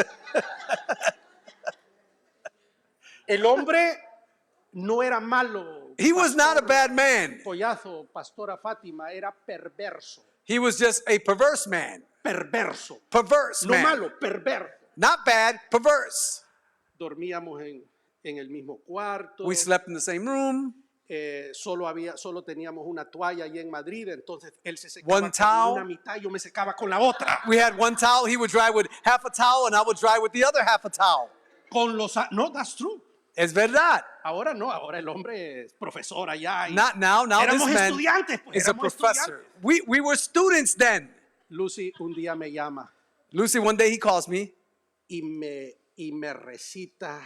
El hombre no era malo. He was not a bad man. Collazo, Pastora Fátima, era perverso. He was just a perverse man. Perverso. Perverse No man. malo, perverso. Not bad, perverse. Dormíamos en el mismo cuarto. We slept in the same room. Solo teníamos una toalla allí en Madrid, entonces él se secaba One con towel. una mitad y yo me secaba con la otra. We had one towel. He would dry with half a towel, and I would dry with the other half a towel. No, that's true. Es verdad. Ahora no, ahora el hombre es profesor allá. Not now. Now this Éramos man estudiantes, pues, is a éramos professor. estudiantes. We were students then. Lucy un día me llama Lucy, one day he calls me, y me recita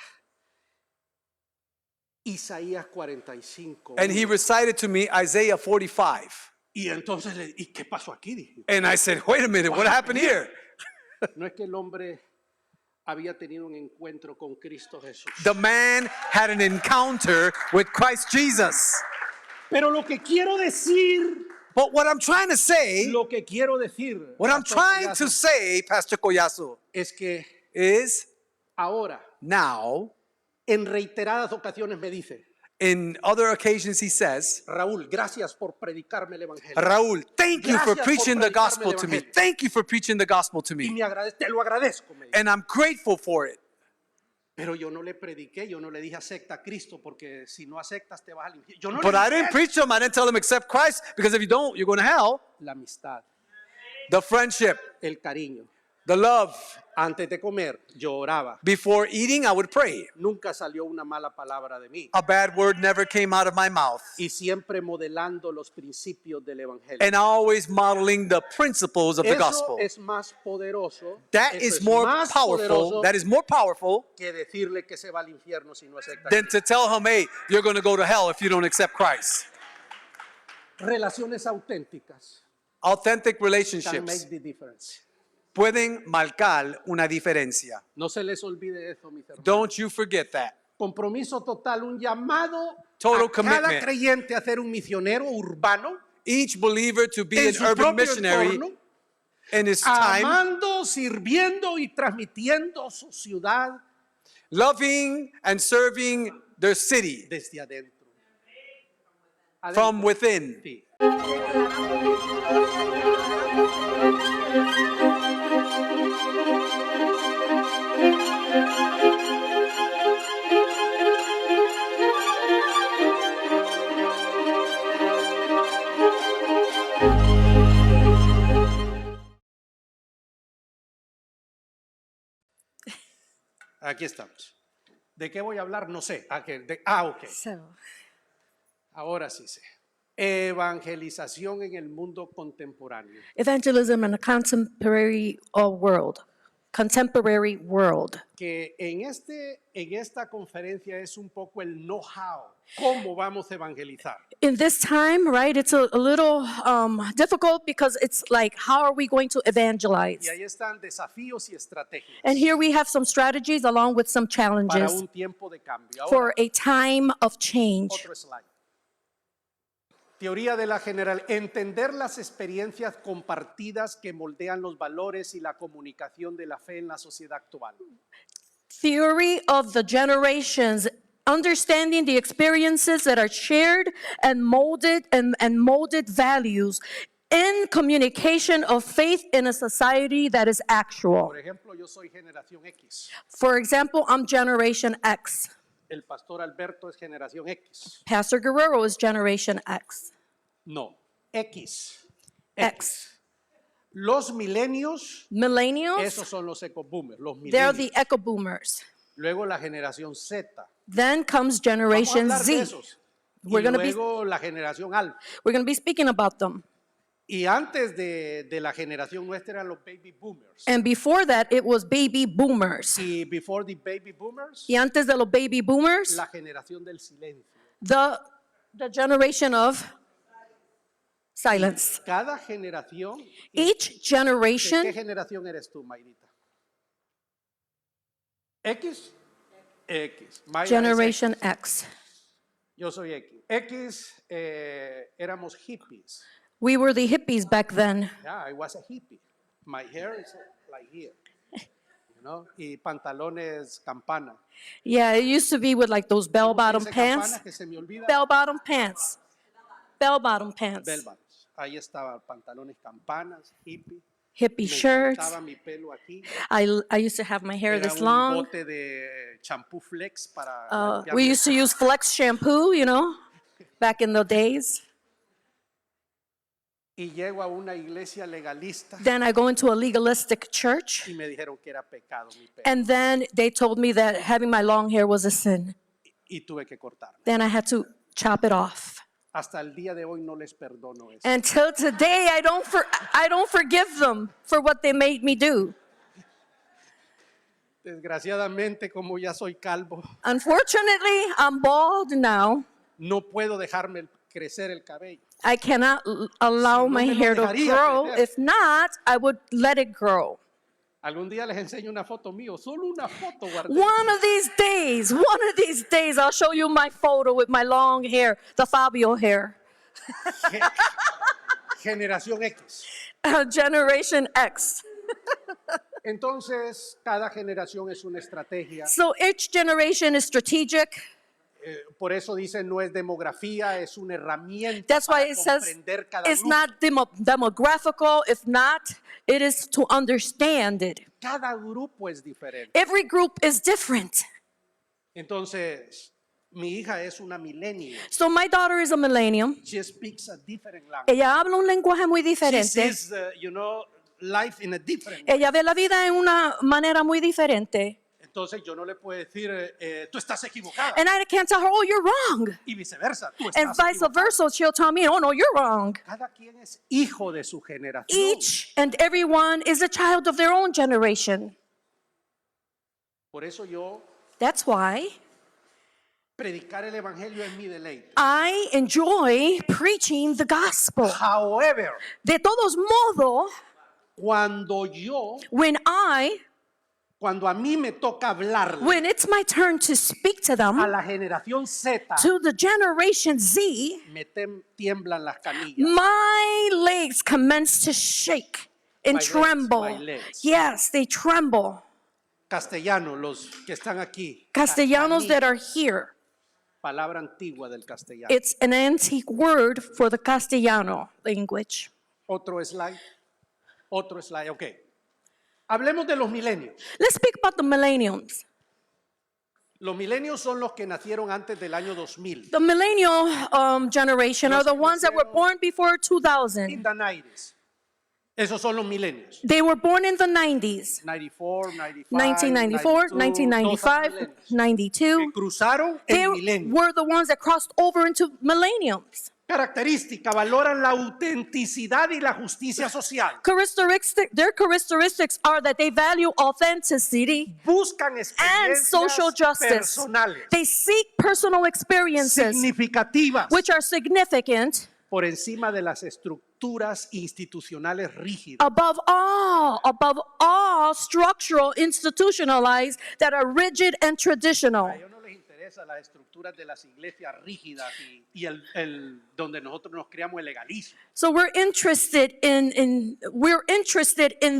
Isaías 45. and he recited to me Isaiah 45. Y entonces, ¿y qué pasó aquí? Dije. And I said, wait a minute, what happened here? No es que el hombre había tenido un encuentro con Cristo Jesús. The man had an encounter with Christ Jesus. Pero lo que quiero decir, But what I'm trying to say, what I'm Pastor trying Collazo, to say, Pastor Collazo, es que is ahora, now, en reiteradas ocasiones me dice, in other occasions he says, Raúl, gracias por predicarme el evangelio. Raúl, thank you for Gracias por preaching the predicarme gospel el to me. evangelio. Thank you for preaching the gospel to Y me. te lo agradezco. Me dice. And I'm grateful for it. Pero yo no le prediqué, yo no le dije acepta a Cristo porque si no aceptas te vas al infierno. Yo no But le I dije didn't eso. preach them. I didn't tell them accept Christ, because if you don't, you're going to hell. La amistad, The friendship, el cariño. the love. Antes de comer, yo oraba. Before eating, I would pray. Nunca salió una mala palabra de mí. A bad word never came out of my mouth. Y siempre modelando los principios del evangelio. And always modeling the principles of the Eso gospel. es más poderoso. That eso is es more más powerful. poderoso That is more powerful que decirle que se va al infierno si no acepta. than to tell him, hey, you're going to go to hell if you don't accept Christ. Relaciones auténticas Authentic can relationships make the difference. pueden marcar una diferencia. No se les olvide eso, mis hermanos. Don't you forget that. Compromiso total, un llamado Total a cada commitment. creyente a ser un misionero urbano Each believer to be en an su urban propio missionary entorno, in his time, amando, sirviendo y transmitiendo su ciudad loving and serving their city desde adentro. from within. Sí. Aquí estamos. ¿De qué voy a hablar? No sé. Ok. So, Ahora sí sé. Evangelización en el mundo contemporáneo. evangelism in a contemporary world. Contemporary world. Que en esta conferencia es un poco el know-how. ¿Cómo vamos a evangelizar? In this time, right, it's a little difficult because it's like, how are we going to evangelize? Y ahí están desafíos y estrategias And here we have some strategies along with some para challenges un tiempo de cambio. Ahora, for a time of change. otro slide. Teoría de la general. Entender las experiencias compartidas que moldean los valores y la comunicación de la fe en la sociedad actual. Theory of the generations, understanding the experiences that are shared and molded values in communication of faith in a society that is actual. Por ejemplo, yo soy generación X. For example, I'm Generation X. El pastor Alberto es generación X. Pastor Guerrero is Generation X. No, X. X. Los milenios, Millennials, esos son los eco boomers, los they're milenios. the eco boomers. Luego la generación Z. Then comes Vamos a Generation hablar de Z. esos. Y We're gonna be- luego la generación Alfa. We're going to be speaking about them. Y antes de la generación nuestra eran los baby boomers. And before that, it was baby boomers. Y before the baby boomers, Y antes de los baby boomers, la generación del silencio. the generation of silence. Cada generación. Each ¿De qué generation, generación eres tú, Mayrita? X. X. Mayra es Generation X. X. Yo soy X. X éramos hippies. We were the hippies back then. Yeah, I was a hippie. My hair is like here. You know? Y pantalones campana. Yeah, it used to be with like those bell-bottom Dice pants. campana que se me olvida. Bell-bottom pants. Bell-bottom pants. Bell bottoms. Ahí estaba pantalones campanas, hippie. hippie Me shirts. encantaba mi pelo aquí. I used to have my hair Era this un long. bote de champú Flex para limpiarme We el used to use Flex shampoo, back in the days. Y llego a una iglesia legalista Then I go into a legalistic church, y me dijeron que era pecado mi pelo and then they told me that having my long hair was a sin. y tuve que cortarme. Then I had to chop it off. Hasta el día de hoy no les perdono eso. Until today, I don't forgive them for what they made me do. Desgraciadamente, como ya soy calvo, Unfortunately, I'm bald now. no puedo dejarme crecer el cabello. I cannot allow Si no my me lo hair to dejaría grow. crecer. If not, I would let it grow. Algún día les enseño una foto mío, solo una foto guardé. One of these days, I'll show you my photo with my long hair, the Fabio hair. Generación X. Generation X. Entonces, cada generación es una estrategia. So each generation is strategic. Por eso dicen no es demografía, es una herramienta That's why para it says comprender cada it's grupo. not demographical. If not, it is to understand it. Cada grupo es diferente. Every group is different. Entonces, mi hija es una millennial. So my daughter is a millennium. She speaks a different language. Ella habla un lenguaje muy She diferente. sees, life in a different way. Ella ve la vida en una manera muy diferente. Entonces, yo no le puedo decir, tú estás equivocada. And I can't tell her, oh, you're wrong. Y viceversa, tú And estás vice equivocada. versa, she'll tell me, oh, no, you're wrong. Cada quien es hijo de su generación. Each and everyone is a child of their own generation. Por eso yo, That's why predicar el evangelio es mi deleite. I enjoy preaching the gospel. However, De todos modos, cuando a mí me toca hablarle when it's my turn to speak to a them, la generación Z, to the generation Z, me tiemblan las canillas. my legs commence to shake and My legs, tremble. my legs. Yes, they tremble. Castellano, los que están aquí. Castellanos that are here. Palabra antigua del castellano. It's an antique word for the Castellano language. Otro slide. Ok. Hablemos de los milenios. Let's speak about the millenniums. Los milenios son los que nacieron antes del año 2000. The millennial generation are Los the que ones that were nacieron born before In 2000. the 90s. Esos son los milenios. They were born in the 90s. 94, 95, 1994, 1995, 92. Que cruzaron They el milenio. were the ones that crossed over into millenniums. Característica, valoran la autenticidad y la justicia social. Their characteristics are that they value authenticity Buscan and social experiencias justice. personales, They seek personal experiences significativas, which are significant por encima de las estructuras institucionales rígidas. above all structural, institutionalized, that are rigid and traditional. A ellos no les interesa las estructuras de las iglesias rígidas y donde nosotros nos creamos el legalismo. So we're interested in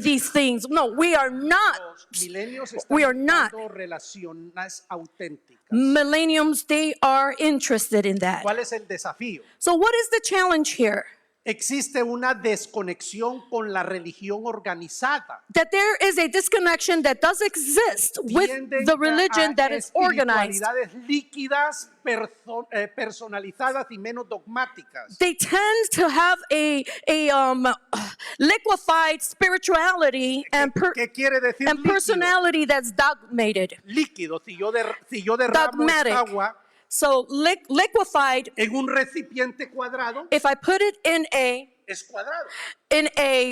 these things. No, we are not. Los milenios We are están not. buscando relaciones auténticas. Millenniums, they are interested in that. ¿Cuál es el desafío? So what is the challenge here? Existe una desconexión con la religión organizada. That there is a disconnection that does exist with Tienden the religion that is organized. espiritualidades líquidas, personalizadas y menos dogmáticas. They tend to have a liquefied spirituality and ¿Qué quiere decir and líquido? personality that's dogmated. Líquido. Si yo derramo Dogmatic. esta agua So liquefied, en un recipiente cuadrado, if I put it in es cuadrado.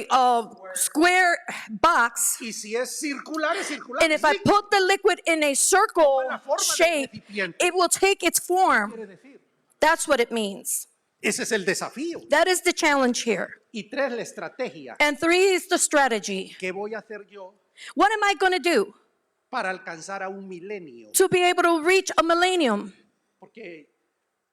a square box, Y si es circular, es circular. and if I Líquido. put the liquid in a circle La forma del shape, recipiente. it will take its form. Quiere decir, That's what it means. ese es el desafío. That is the challenge here. Y 3, la estrategia. And 3 is the strategy. ¿Qué voy a hacer yo What am I going to do para alcanzar a un milenio? to be able to reach a millennium? Porque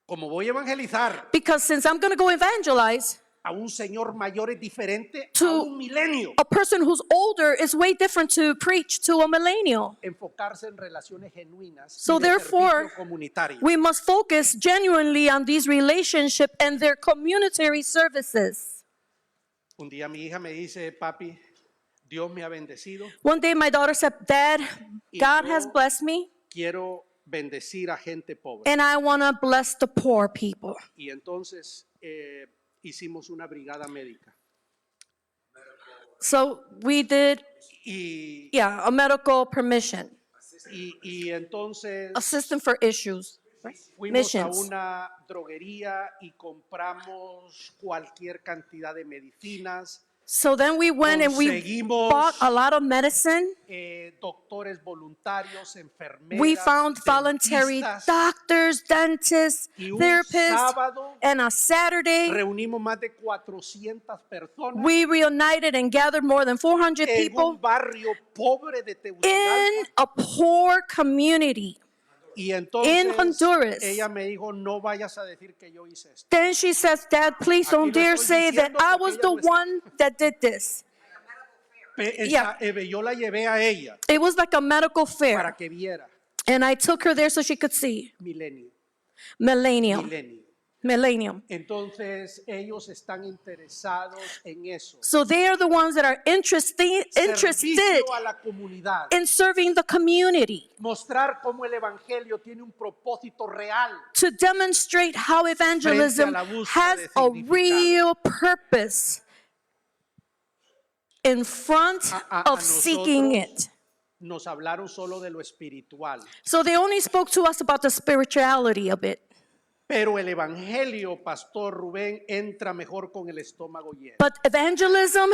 como voy a evangelizar Because since I'm going to go evangelize, a un señor mayor es diferente To- a un milenio. a person who's older is way different to preach to a millennial. Enfocarse en relaciones genuinas So y de therefore, servicio comunitario. We must focus genuinely on these relationships and their communitary services. Un día mi hija me dice, papi, Dios me ha bendecido. One day my daughter said, Dad, God has yo- blessed me Quiero bendecir a gente pobre. and I want to bless the poor people. Y entonces hicimos una brigada médica. So we did, Y, a medical permission, y entonces assistant for issues, right? fuimos a Missions. una droguería y compramos cualquier cantidad de medicinas, So then we went and we Conseguimos- bought a lot of medicine. doctores voluntarios, enfermeras, We found voluntary dentistas, doctors, dentists, y un therapists, sábado and on Saturday reunimos más de 400 personas we reunited and gathered more than 400 en un people barrio pobre de in Tegucigalpa. a poor community. Y entonces Honduras. ella me dijo, no vayas a decir que yo hice esto. Then she says, Dad, please Aquí don't lo dare estoy say that diciendo I porque was ella the no está. one that did this. Yeah. Yo la llevé a ella It was like a medical para fair. que viera And I took her there so she could see. Milenio. Millennium. Entonces ellos están interesados en eso. So they are the ones that are interested Servicio a la comunidad. in serving the community, Mostrar cómo el evangelio tiene un propósito real. to demonstrate how evangelism Frente a la búsqueda has de a significado. real purpose in front A of seeking nosotros it. Nos hablaron solo de lo espiritual. So they only spoke to us about the spirituality of it. Pero el evangelio, Pastor Rubén, entra mejor con el estómago lleno. But evangelism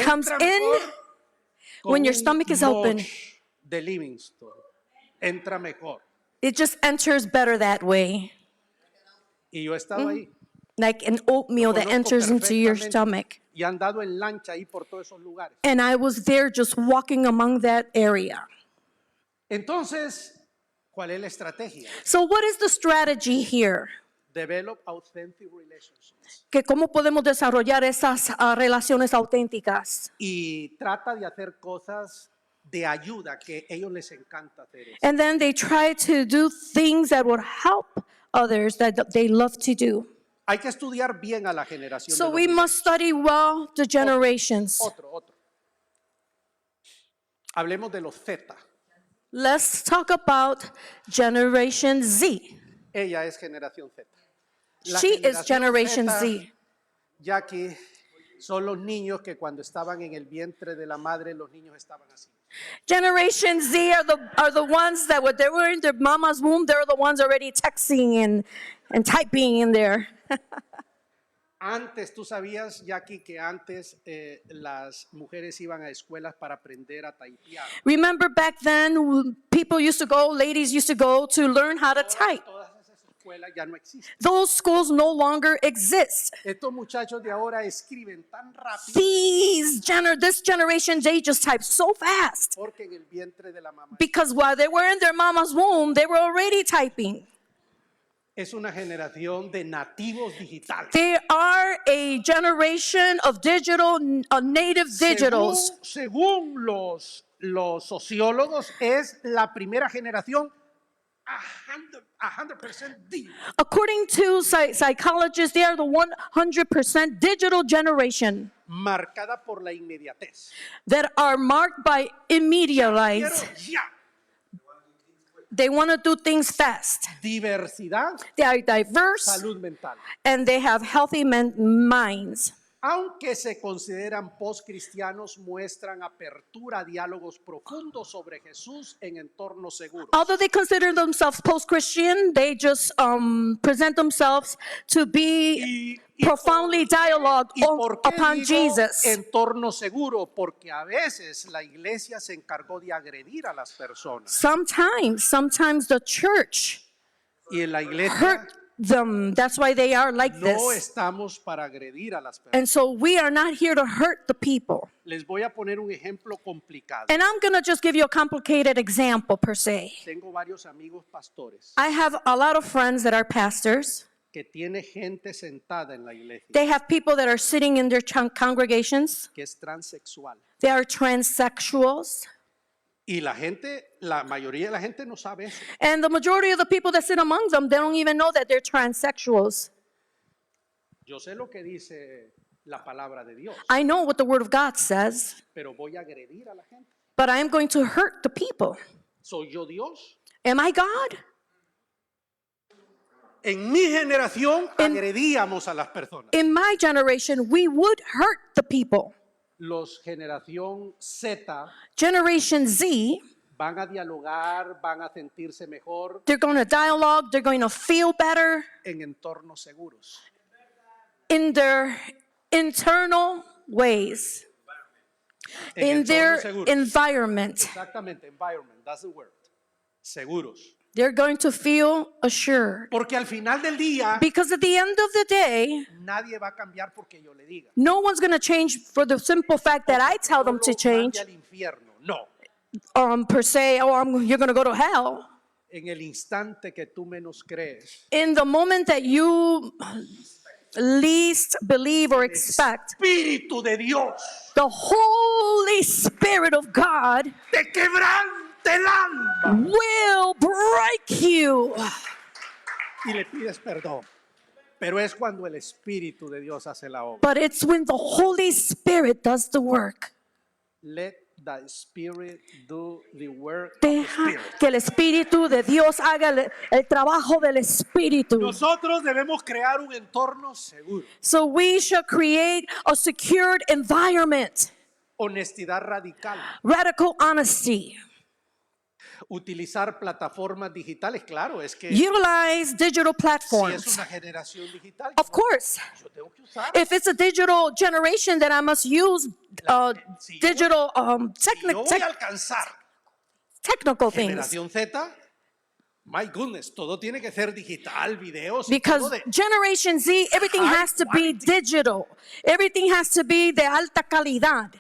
comes Entra in mejor con when your un stomach is open. lunch de Livingston. Entra mejor. It just enters better that way, Y yo he estado ahí. like an oatmeal that Conozco enters into your perfectamente. stomach. Y han dado en lancha ahí por todos esos lugares. And I was there just walking among that area. Entonces, ¿cuál es la estrategia? So what is the strategy here? Develop authentic relationships. Que cómo podemos desarrollar esas relaciones auténticas. Y trata de hacer cosas de ayuda que ellos les encanta hacer eso. And then they try to do things that would help others that they love to do. Hay que estudiar bien a la generación So de los we millennials. must study well the generations. Otro. Hablemos de los Z. Let's talk about Generation Z. Ella es generación Z. La She is generación Generation Z, Z. Jackie, son los niños que cuando estaban en el vientre de la madre, los niños estaban así. Generation Z are the ones that when they were in their mama's womb, they're the ones already texting and typing in there. Antes, tú sabías, Jackie, que antes las mujeres iban a escuelas para aprender a typear. Remember back then, people used to go, ladies used to go to learn how to type. Todas esas escuelas ya no existen. Those schools no longer exist. Estos muchachos de ahora escriben tan rápido This generation, they just type so fast porque en el vientre de la mamá. because while they were in their mama's womb, they were already typing. Es una generación de nativos digitales. They are a generation of native digitals. Según los sociólogos, es la primera generación 100% digital. According to psychologists, they are the 100% digital generation Marcada por la inmediatez. that are marked by immediate. Quiero ya. They want to do things fast. Diversidad, They are diverse salud mental. and they have healthy minds. Aunque se consideran postcristianos, muestran apertura a diálogos profundos sobre Jesús en entornos seguros. Although they consider themselves post-Christian, they just present themselves to be profoundly dialogue ¿Y por qué upon digo Jesus. entorno seguro? Porque a veces la iglesia se encargó de agredir a las personas. Sometimes the church Y en la iglesia hurt them. That's why they are like no this. estamos para agredir a las personas. And so we are not here to hurt the people. Les voy a poner un ejemplo complicado. And I'm going to just give you a complicated example per se. Tengo varios amigos pastores I have a lot of friends that are pastors. que tiene gente sentada en la iglesia They have people that are sitting in their congregations. que es transexual. They are transsexuals. Y la mayoría de la gente no sabe eso. And the majority of the people that sit among them, they don't even know that they're transsexuals. Yo sé lo que dice la palabra de Dios, I know what the Word of God says, pero voy a agredir a la gente. but I am going to hurt the people. ¿Soy yo Dios? Am I God? En mi generación agredíamos a las personas. In my generation, we would hurt the people. Los generación Z Generation Z, van a dialogar, van a sentirse mejor they're going to dialogue, they're going to feel better en entornos seguros. in their internal ways, En in their entornos seguros. environment. Exactamente, environment, that's the word. Seguros. They're going to feel assured. Porque al final del día, Because at the end of the day, nadie va a cambiar porque yo le diga. no one's going to change for the simple fact that I tell them to Solo change, mande al infierno. No. per se, oh, you're going to go to hell. En el instante que tú menos crees, In the moment that you least believe or expect, Espíritu de Dios the Holy Spirit of God te quebrante el alma will break you. y le pides perdón. Pero es cuando el Espíritu de Dios hace la obra. But it's when the Holy Spirit does the work. Let the Spirit do the work of the Deja Spirit. que el Espíritu de Dios haga el trabajo del Espíritu. Nosotros debemos crear un entorno seguro. So we shall create a secured environment, Honestidad radical. radical honesty. Utilizar plataformas digitales, claro, es que Utilize digital si es platforms. una generación digital, Of course, yo tengo que usar. if it's a digital generation, then I must use digital Si yo voy a alcanzar technical things. generación Z, my goodness, todo tiene que ser digital, videos, y Because todo de Generation Z, everything high has to be quality. digital. Everything has to be de alta calidad.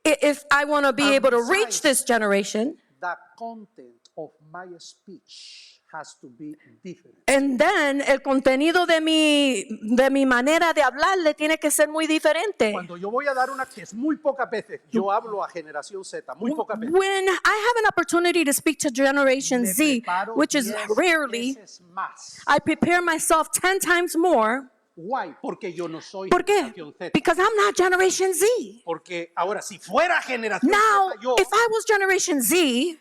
If I want to be And able to besides- reach this generation, the content of my speech has to be different. and then el contenido de mi manera de hablar le tiene que ser muy diferente. Cuando yo voy a dar una que es muy pocas veces, yo hablo a generación Z, muy pocas veces. When I have an opportunity to speak to Generation Me Z, preparo which is 10 rarely, veces más. I prepare myself 10 times more. Why? Porque yo no soy ¿Por qué? generación Z. Because I'm not Generation Z. Porque ahora, si fuera generación Now, Z, yo if I was Generation Z,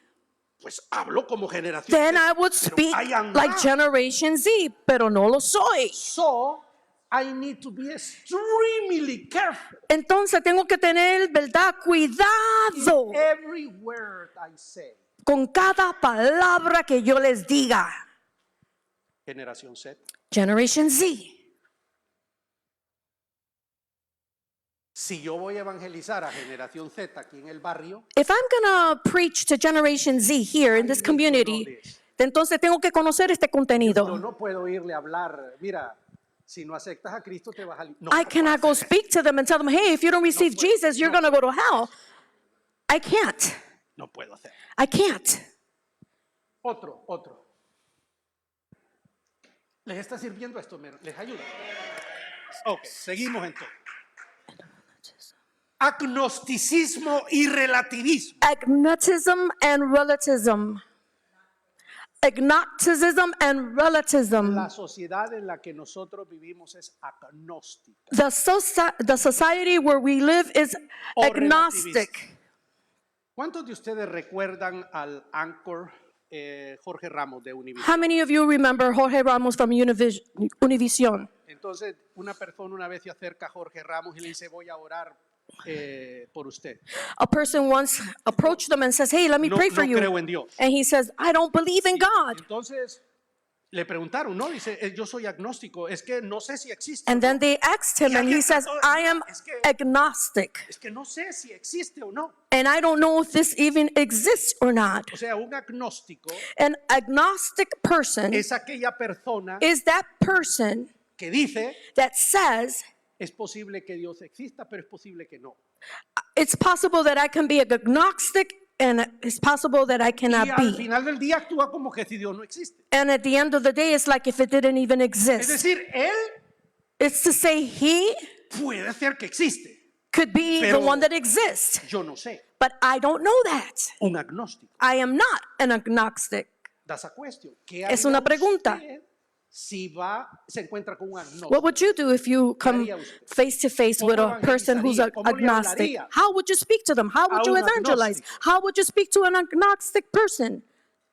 pues hablo como generación then Z. I would pero speak I am like not. Generation Z, pero no lo soy. So, I need to be extremely careful. Entonces tengo que tener, ¿verdad? Cuidado Every word I say. con cada palabra que yo les diga. Generación Z. Generation Z. Si yo voy a evangelizar a generación Z aquí en el barrio, If I'm gonna preach to Generation Z here in this community, entonces tengo que conocer este yo contenido. no puedo irle a hablar, mira, si no aceptas a Cristo te vas a... No, I no cannot puedo go hacer speak to them and tell them, hey, if you don't receive puedo, Jesus, you're gonna go to hell. I can't. eso. No puedo hacer. I can't. Otro. ¿Les está sirviendo esto? ¿Les ayuda? Ok, seguimos entonces. Agnosticismo y relativismo. Agnosticism and relativism. Agnosticism and relativism. La sociedad en la que nosotros vivimos es agnóstica. The society where we live is O agnostic. ¿Cuántos de ustedes recuerdan al anchor Jorge Ramos de Univision? How many of you remember Jorge Ramos from Univision? Entonces, una persona una vez se acerca a Jorge Ramos y le dice, voy a orar por usted. A person once approached them and says, hey, let me No- pray for no you. creo en Dios. And he says, I don't believe in God. Entonces, le preguntaron, ¿no? Dice, yo soy agnóstico, es que no sé si existe. And then they asked him, and he says, I am Es que- agnostic. Es que no sé si existe o no. And I don't know if this even exists or not. O sea, un agnóstico An agnostic person es aquella persona is that person que dice, that says, es posible que Dios exista, pero es posible que no. it's possible that I can be agnostic and it's possible that I Y cannot al be. final del día actúa como que si Dios no existe. And at the end of the day, it's like if it didn't even Es exist. decir, él It's to say he puede ser que existe, could be the Pero- one that exists. yo no sé. But I don't know that. Un agnóstico. I am not an agnostic. Das a question. ¿Qué Es haría una pregunta. usted si se encuentra con un agnóstico? What would you do if you come haría usted? face to face with a person who's evangelizaría? ¿Cómo le agnostic? hablaría How would you speak to them? How would a you un evangelize? agnóstico? How would you speak to an agnostic person?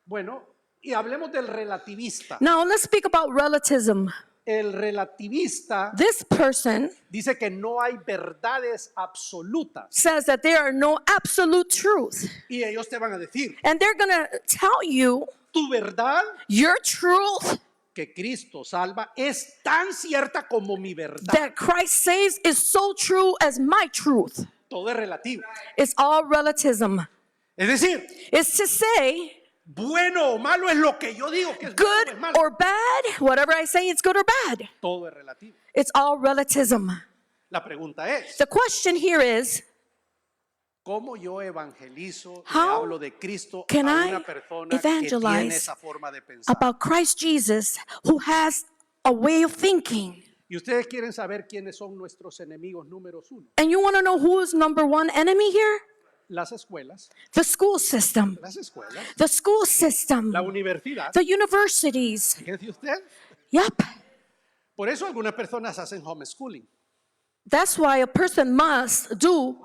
Bueno, y hablemos del relativista. Now, let's speak about relativism. El relativista This person dice que no hay verdades absolutas. says that there are no absolute truth. Y ellos te van a decir, And they're going to tell you tu verdad your truth que Cristo salva es tan cierta como mi verdad. that Christ saves is so true as my truth. Todo es relativo. It's all relativism. Es decir, It's to say, bueno o malo es lo que yo digo que es bueno o good es malo. or bad, whatever I say, it's good or bad. Todo es relativo. It's all relativism. La pregunta es, The question here is, ¿cómo yo evangelizo y How hablo de Cristo a can una I persona que tiene evangelize esa forma de pensar? about Christ Jesus who has a way of thinking? Y ustedes quieren saber quiénes son nuestros enemigos números uno. And you want to know who is number one enemy here? Las escuelas, The school system. las escuelas, The school system. la universidad. The universities. Fíjense usted. Yep. Por eso algunas personas hacen homeschooling. That's why a person must do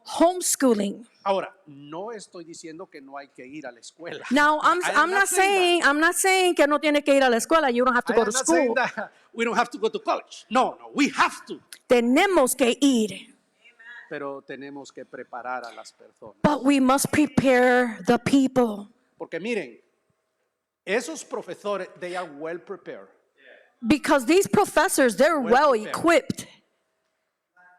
homeschooling. Ahora, no estoy diciendo que no hay que ir a la escuela. Now, I am I'm not saying que no tiene que ir a la escuela. You don't have to I go am to not saying school. that we don't have to go to college. No, we have to. Tenemos que ir. Pero tenemos que preparar a las personas. But we must prepare the people. Porque miren, esos profesores, they are well prepared Because these professors, they're well prepared. equipped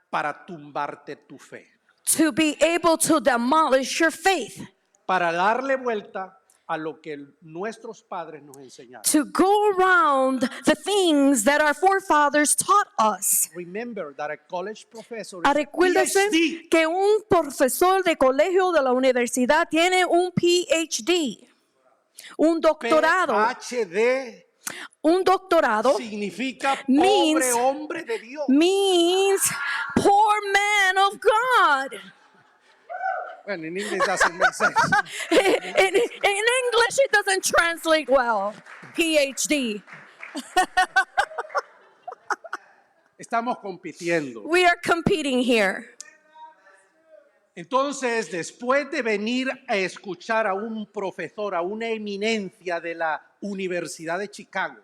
para tumbarte tu fe, to be able to demolish your faith, para darle vuelta a lo que nuestros padres nos enseñaron. to go around the things that our forefathers taught us. Remember that a college professor is a Recuérdese PhD. que un profesor de colegio de la universidad tiene un PhD, un doctorado. PhD Un doctorado significa means- pobre hombre de Dios. means poor man of God. Bueno, en inglés doesn't make sense. In English, it doesn't translate well. PhD. Estamos compitiendo. We are competing here. Entonces, después de venir a escuchar a un profesor, a una eminencia de la Universidad de Chicago,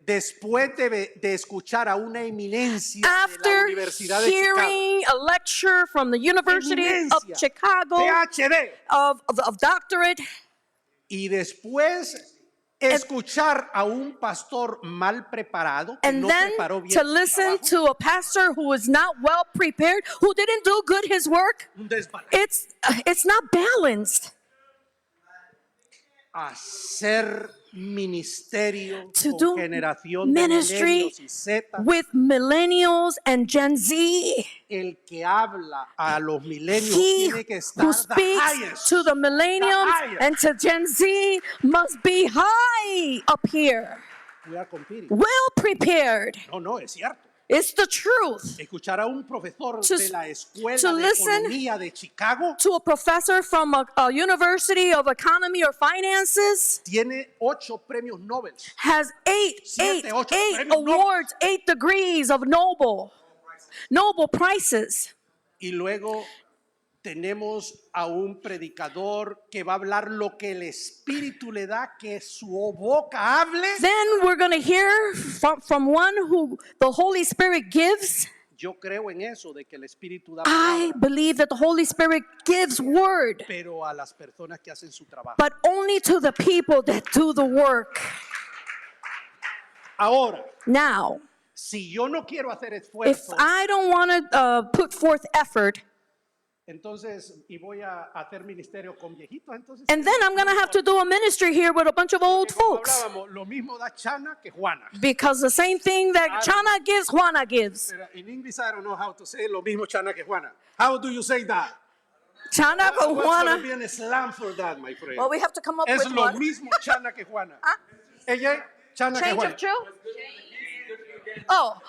después de escuchar a una eminencia de la After Universidad de Chicago, hearing a lecture from the University of eminencia, Chicago, PhD, of doctorate, y después escuchar a un pastor mal preparado, que and no then preparó bien to su listen trabajo, to a pastor who is not well prepared, who didn't do good his work, un desbalance. it's not balanced. Hacer ministerio To con do generación de ministry milenios y Z, with millennials and Gen Z, el que habla a los milenios he tiene que estar who the speaks highest. to the millennials highest. and to Gen Z must be high up here, We are competing. well prepared. No, es cierto. It's the truth. Escuchar a un profesor To- de la escuela to de listen economía de Chicago To a professor from a university of economy or finances tiene 8 premios Nobel. has eight Ocho premios Nobel. awards, 8 degrees of Nobel prizes. Y luego tenemos a un predicador que va a hablar lo que el Espíritu le da, que su boca hable. Then we're going to hear from one who the Holy Spirit gives. Yo creo en eso, de que el Espíritu da I palabra, believe that the Holy Spirit gives word, pero a las personas que hacen su trabajo. but only to the people that do the work. Ahora, Now, si yo no quiero hacer if esfuerzo, I don't want to put forth effort, entonces, y voy a hacer ministerio con viejitos, entonces, and then I'm going to have to do a ministry here with a bunch of old como folks. hablábamos, lo mismo da Chana que Juana. Because the same thing that Chana gives, Juana gives. Pero in English, I don't know how to say lo mismo Chana que Juana. How do you say that? Chana con What's going to Juana. be an slam for that, my friend? Well, we have to come up Es with lo one. mismo Chana que Juana. Ella, Chana que Change Juana. of Jew? Oh,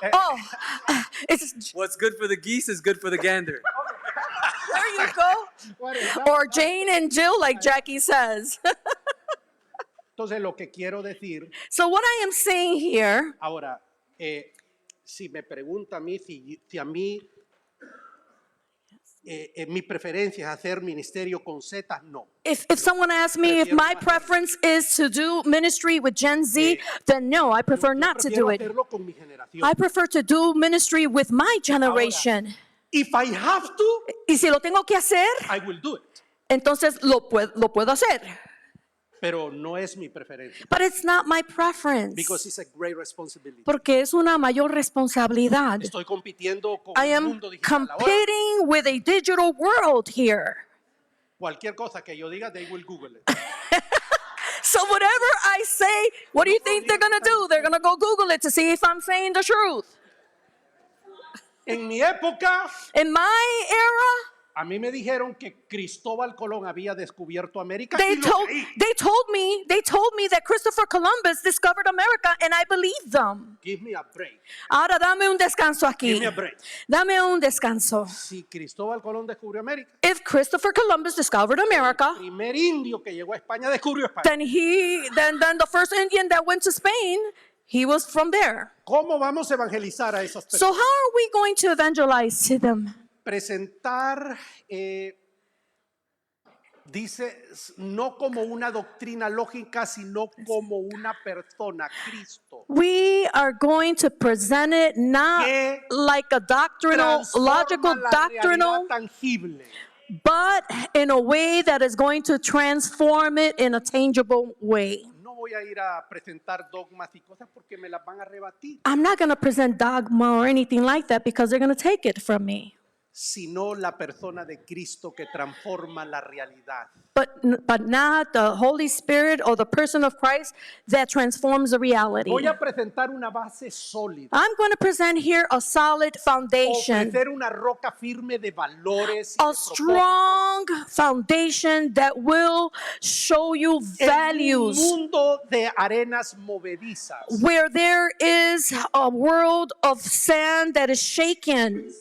it's, What's good for the geese is good for the gander. there you go. What is that? Or Jane and Jill, like Jackie says. Entonces, lo que quiero decir, So what I am saying here, ahora, si me pregunta a mí, si a mí mi preferencia es hacer ministerio con Zetas, no. if someone asks me if my preference is to do ministry with Gen Z, then no, I prefer Yo not to prefiero do it. hacerlo con mi generación. I prefer to do ministry with my generation. If I have to, Y si lo tengo que hacer, I will do it. entonces lo puedo hacer. Pero no es mi preferencia. But it's not my preference. Because it's a great responsibility. Porque es una mayor responsabilidad. Estoy compitiendo con I el am mundo digital ahora. competing with a digital world here. Cualquier cosa que yo diga, they will Google it. So whatever I say, what do you think they're going to do? They're going to go Google it to see if I'm saying the truth. En mi época, In my era, a mí me dijeron que Cristóbal Colón había descubierto América they y lo told creí. they told me that Christopher Columbus discovered America, and I believed them. Give me a break. Ahora dame un descanso aquí. Give me a break. Dame un descanso. Si Cristóbal Colón descubrió América, If Christopher Columbus discovered America, el primer indio que llegó a España descubrió España. then the first Indian that went to Spain, he was from there. ¿Cómo vamos a evangelizar a esas So personas? how are we going to evangelize to them? Presentar, dice, no como una doctrina lógica, sino como una persona, Cristo. We are going to present it not Que like a doctrinal, Transforma logical, la doctrinal, realidad tangible. but in a way that is going to transform it in a tangible way. No voy a ir a presentar dogmas y cosas porque me las van a rebatir, I'm not going to present dogma or anything like that because they're going to take it from me. sino la persona de Cristo que transforma la realidad. But not the Holy Spirit or the person of Christ that transforms the reality. Voy a presentar una base sólida, I'm going to present here a solid foundation, ofrecer una roca firme de valores y a de propósitos. strong foundation that will show you En un values. mundo de arenas movedizas. Where there is a world of sand that is shaken,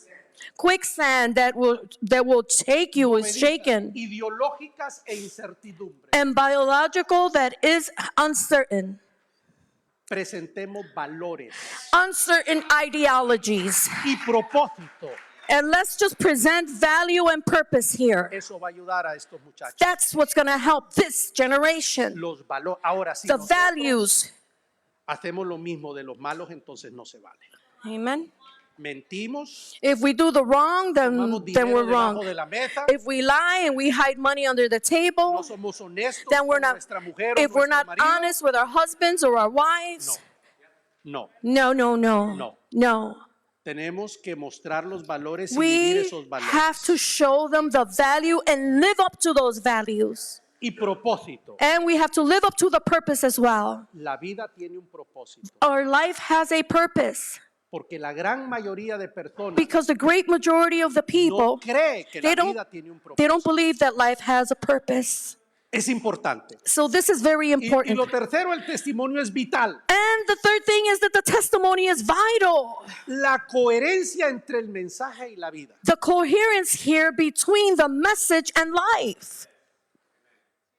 quicksand that will take you is shaken, Ideológicas e incertidumbre. and biological that is uncertain. Presentemos valores Uncertain ideologies. y propósito. And let's just present value and purpose here. Eso va a ayudar a estos muchachos. That's what's going to help this generation. Los valores. Ahora sí, The nosotros values. hacemos lo mismo de los malos, entonces no se vale. Amen. Mentimos, If we do the wrong, tomamos then dinero we're debajo wrong. de la mesa, If we lie and we hide money under the no table, somos honestos then we're con not, nuestra mujer o if we're nuestro not marido. honest with our husbands or our wives, No, no, no, no, No. no. tenemos que mostrar los valores y vivir We esos valores. have to show them the value and live up to those values. Y propósito. And we have to live up to the purpose as well. La vida tiene un propósito, Our life has a purpose porque la gran mayoría de personas because the great majority of the no people, cree que they la don't, vida tiene un they don't propósito. believe that life has a purpose. Es importante. So this is very Y important. lo tercero, el testimonio es vital. And the third thing is that the testimony is vital. La coherencia entre el mensaje y la vida. The coherence here between the message and life.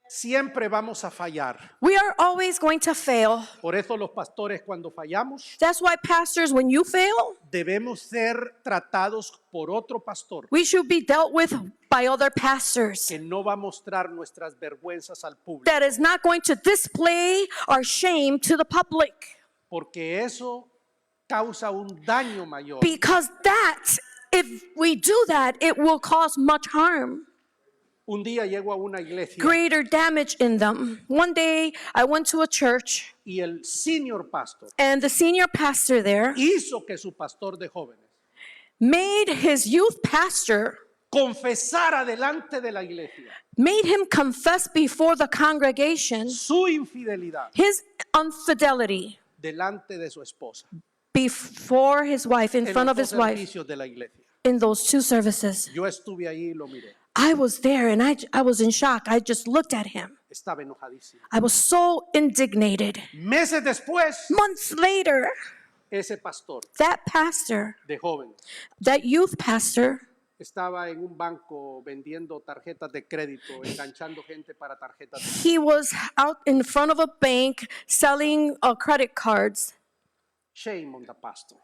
Siempre vamos a fallar. We are always going to fail. Por eso los pastores cuando fallamos That's why pastors, when you fail, debemos ser tratados por otro pastor we should be dealt with by other pastors. que no va a mostrar nuestras vergüenzas al público, That is not going to display our shame to the public. porque eso causa un daño mayor. Because that, if we do that, it will cause much harm, Un día llego a una iglesia greater damage in them. One day, I went to a church, y el senior pastor and the senior pastor there hizo que su pastor de jóvenes made his youth pastor, confesara delante de la iglesia made him confess before the congregation su infidelidad his infidelity delante de su esposa before his wife, in en front los of dos his wife, servicios de la iglesia. in those two services. Yo estuve ahí y lo miré. I was there and I was in shock. I just looked at him. Estaba enojadísimo. I was so indignated. Meses después, Months later, ese pastor that pastor, de jóvenes that youth pastor, estaba en un banco vendiendo tarjetas de crédito, enganchando gente para tarjetas de crédito. He was out in front of a bank selling credit cards. Shame on the pastor.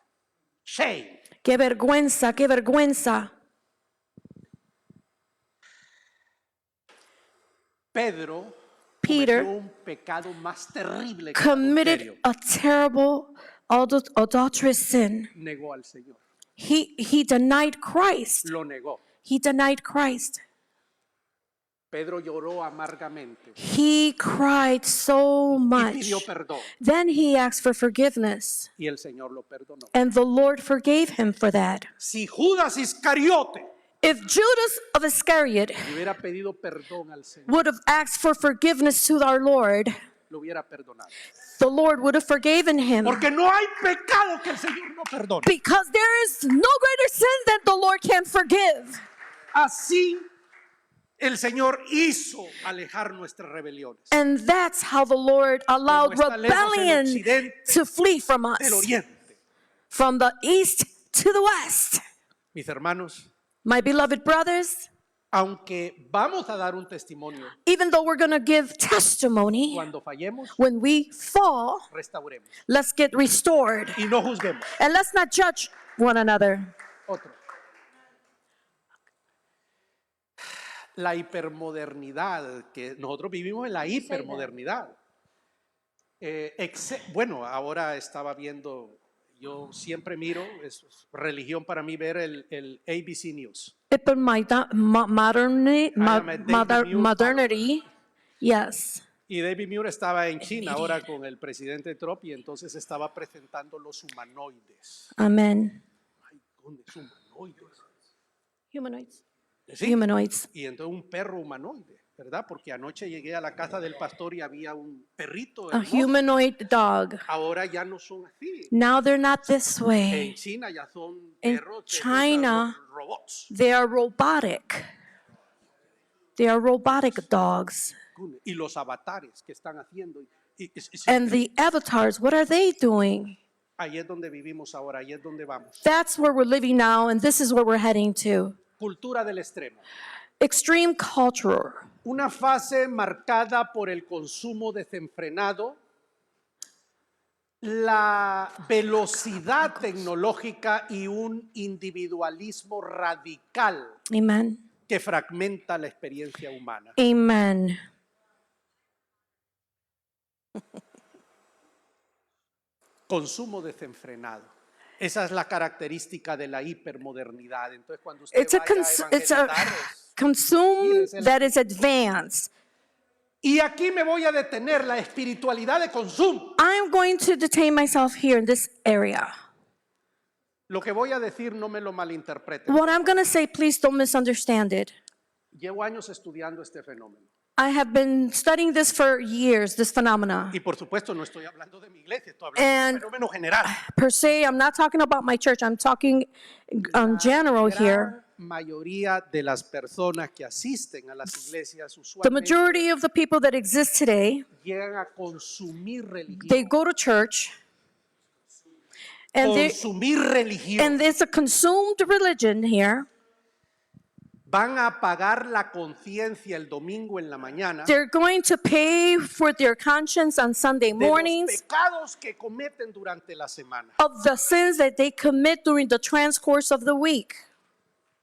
Shame. Qué vergüenza, qué vergüenza. Pedro Peter cometió un pecado más terrible que el committed adulterio. a terrible adulterous sin. Negó al Señor. He denied Christ. Lo negó. He denied Christ. Pedro lloró amargamente He cried so y much. pidió perdón. Then he asked for forgiveness, Y el Señor lo perdonó. and the Lord forgave him for that. Si Judas Iscariote If Judas of Iscariot le hubiera pedido perdón al Señor, would have asked for forgiveness to our Lord, lo hubiera perdonado. the Lord would have forgiven him. Porque no hay pecado que el Señor no perdone. Because there is no greater sin than the Lord can forgive. Así el Señor hizo alejar nuestras rebeliones And that's how the Lord allowed Como está lejos el rebellion occidente to flee from del us, oriente. from the east to the west. Mis hermanos, My beloved brothers, aunque vamos a dar un testimonio, even though we're going to give testimony, cuando fallemos, when we fall, restauremos let's get restored. y no juzguemos. And let's not judge one another. Otro. La hipermodernidad, que nosotros vivimos en la hipermodernidad. Bueno, ahora estaba viendo, yo siempre miro, es religión para mí ver el ABC News. Modernity, yes. Y David Muir estaba en China ahora con el presidente Trump y entonces estaba presentando los humanoides. Amen. Ay, ¿dónde es humanoides? Humanoids. Sí. Humanoids. Y entonces un perro humanoide, ¿verdad? Porque anoche llegué a la casa del pastor y había un perrito A hermoso. humanoid dog. Ahora ya no son así. Now they're not this En way. China ya son In perros que China, usan robots. They are robotic. They are robotic dogs. Y los avatares que están haciendo. And the avatars, what are they doing? Ahí es donde vivimos ahora, ahí es donde vamos. That's where we're living now, and this is where we're heading to. Cultura del extremo. Extreme culture. Una fase marcada por el consumo desenfrenado, la velocidad tecnológica y un individualismo radical Amen. que fragmenta la experiencia humana. Amen. Consumo desenfrenado. Esa es la característica de la hipermodernidad. Entonces, cuando usted It's a, vaya a it's a evangelizar, consume that is advanced. y aquí me voy a detener, la espiritualidad de consumo. I'm going to detain myself here in this area. Lo que voy a decir no me lo malinterpreten. What I'm going to say, please don't misunderstand it. Llevo años estudiando este fenómeno. I have been studying this for years, this phenomena. Y por supuesto no estoy hablando de mi iglesia, estoy hablando de un And fenómeno general. per se, I'm not talking about my church. I'm talking in general here. La mayoría de las personas que asisten a las iglesias The usualmente majority of the people that exist today, llegan a consumir they religión. go to church and Consumir religión. and it's a consumed religion here. Van a apagar la conciencia el domingo en la mañana They're going to pay for their conscience on Sunday de los mornings pecados que cometen durante la semana. of the sins that they commit during the transcourse of the week.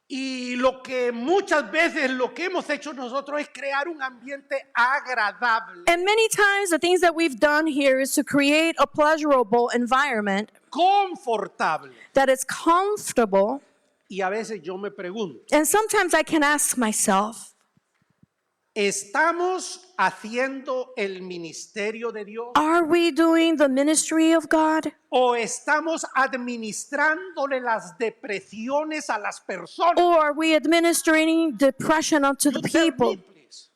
Y lo que muchas veces lo que hemos hecho nosotros es crear un ambiente agradable, And many times the things that we've done here is to create a pleasurable environment confortable. that is comfortable. Y a veces yo me pregunto, And sometimes I can ask myself, ¿estamos haciendo el ministerio de Dios are we doing the ministry of God? o estamos administrándole las depresiones a las personas? Or are we administering depression onto the Could you tell people? me, please?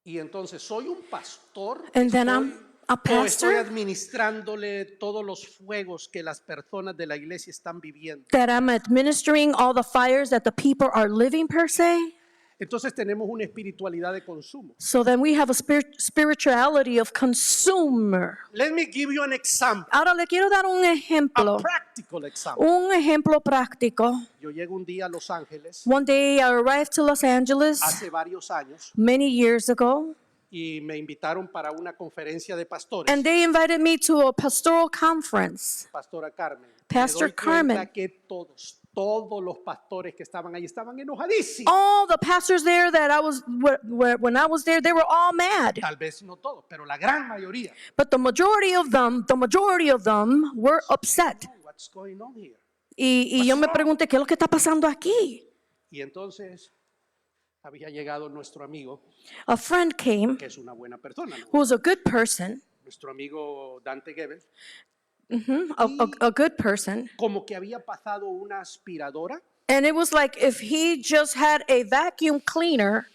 Y entonces soy un pastor And then I'm a o estoy pastor administrándole todos los fuegos que las personas de la iglesia están viviendo. that I'm administering all the fires that the people are living per se. Entonces tenemos una espiritualidad de consumo. So then we have a spirituality of consumer. Let me give you an example, Ahora le quiero dar un ejemplo, a practical example. un ejemplo práctico. Yo llego un día a Los Ángeles One day I arrived to Los Angeles hace varios años many years ago, y me invitaron para una conferencia de pastores. and they invited me to a pastoral conference. Pastora Carmen. Pastor Me doy cuenta Carmen. que todos los pastores que estaban ahí estaban enojadísimos. All the pastors there that I was, when I was there, they were all mad. Tal vez no todos, pero la gran mayoría. But the majority of them were upset. Oh, what's going on here? Y yo me pregunté, ¿qué es lo que está pasando aquí? Y entonces había llegado nuestro amigo, A friend came que es una buena persona, ¿no? who was a good person, Nuestro amigo Dante Gebel, a good person. como que había pasado una aspiradora. And it was like if he just had a vacuum cleaner,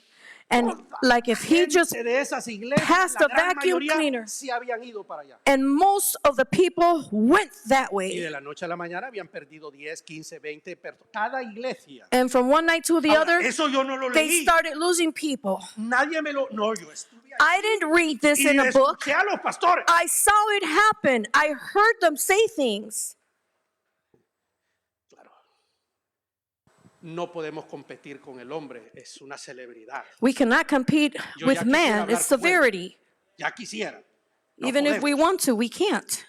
and like if he just, Gente de esas iglesias, passed la a gran vacuum mayoría cleaner. sí habían ido para allá. and most of the people went that Y way. de la noche a la mañana habían perdido 10, 15, 20 personas. Cada iglesia. And from one night to the Ahora, other, eso yo no lo they leí. started losing people. Nadie me lo... No, yo estuve ahí. I didn't read this Y in a book. escuché a los pastores. I saw it happen. I heard them say things. Claro. No podemos competir con el hombre. Es una celebridad. We cannot compete Yo with ya quisiera man. hablar It's como él. severity. Ya quisieran. No Even if we podemos. want to, we can't.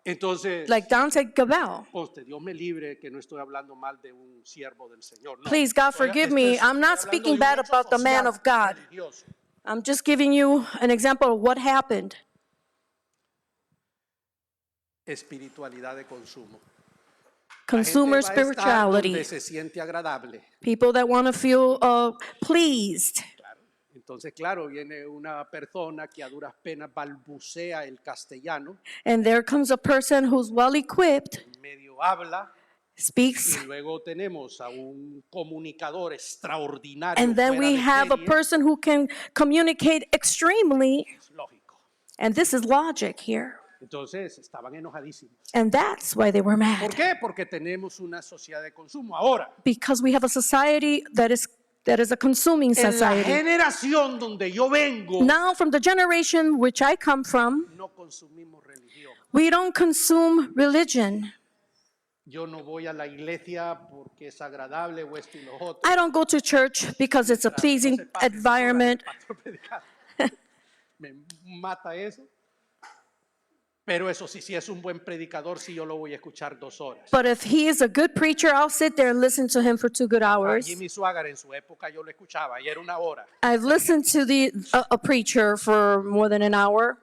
Entonces, Like Dante Gabel. conste, Dios me libre que no estoy hablando mal de un siervo del Señor. No. Please, God, forgive me. I'm not Estoy speaking hablando de un bad hecho about the man social, of God. religioso. I'm just giving you an example of what happened. Espiritualidad de consumo. Consumer La gente va a estar spirituality. donde se siente agradable. People that want to feel pleased. Entonces, claro, viene una persona que a duras penas balbucea el castellano, And there comes a person who's well equipped, medio habla, speaks, y luego tenemos a un comunicador extraordinario. and then fuera we de have a serie. person who can communicate extremely. Es lógico. And this is logic here. Entonces, estaban enojadísimos. And that's why they were ¿Por mad. qué? Porque tenemos una sociedad de consumo. Ahora, Because we have a society that is a consuming en la society. generación donde yo vengo, Now, from the generation which I come from, no consumimos religión. we don't consume religion. Yo no voy a la iglesia porque es agradable o esto y lo otro. I don't go to church because it's a pleasing No se pase, environment. pastor, predicando. Me mata eso. Pero eso sí, si es un buen predicador, sí yo lo voy a escuchar 2 horas. But if he is a good preacher, I'll sit there and listen to him for 2 good A hours. Jimmy Swaggart en su época yo lo escuchaba y era 1 hora. I've listened to a preacher for more than an hour.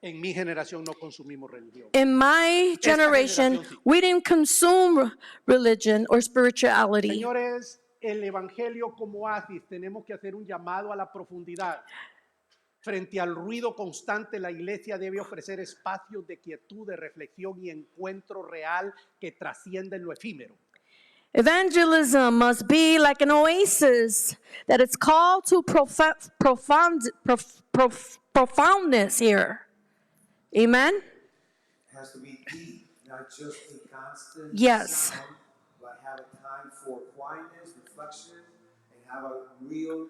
En mi generación no consumimos religión. In my Esta generation, generación sí. we didn't consume religion or spirituality. Señores, el evangelio como oasis, tenemos que hacer un llamado a la profundidad. Frente al ruido constante, la iglesia debe ofrecer espacios de quietud, de reflexión y encuentro real que trascienden lo efímero. Evangelism must be like an oasis that it's called to profoundness here. Amen? It has to be deep, not just a constant Yes. sound, but have a time for quietness, reflection, and have a real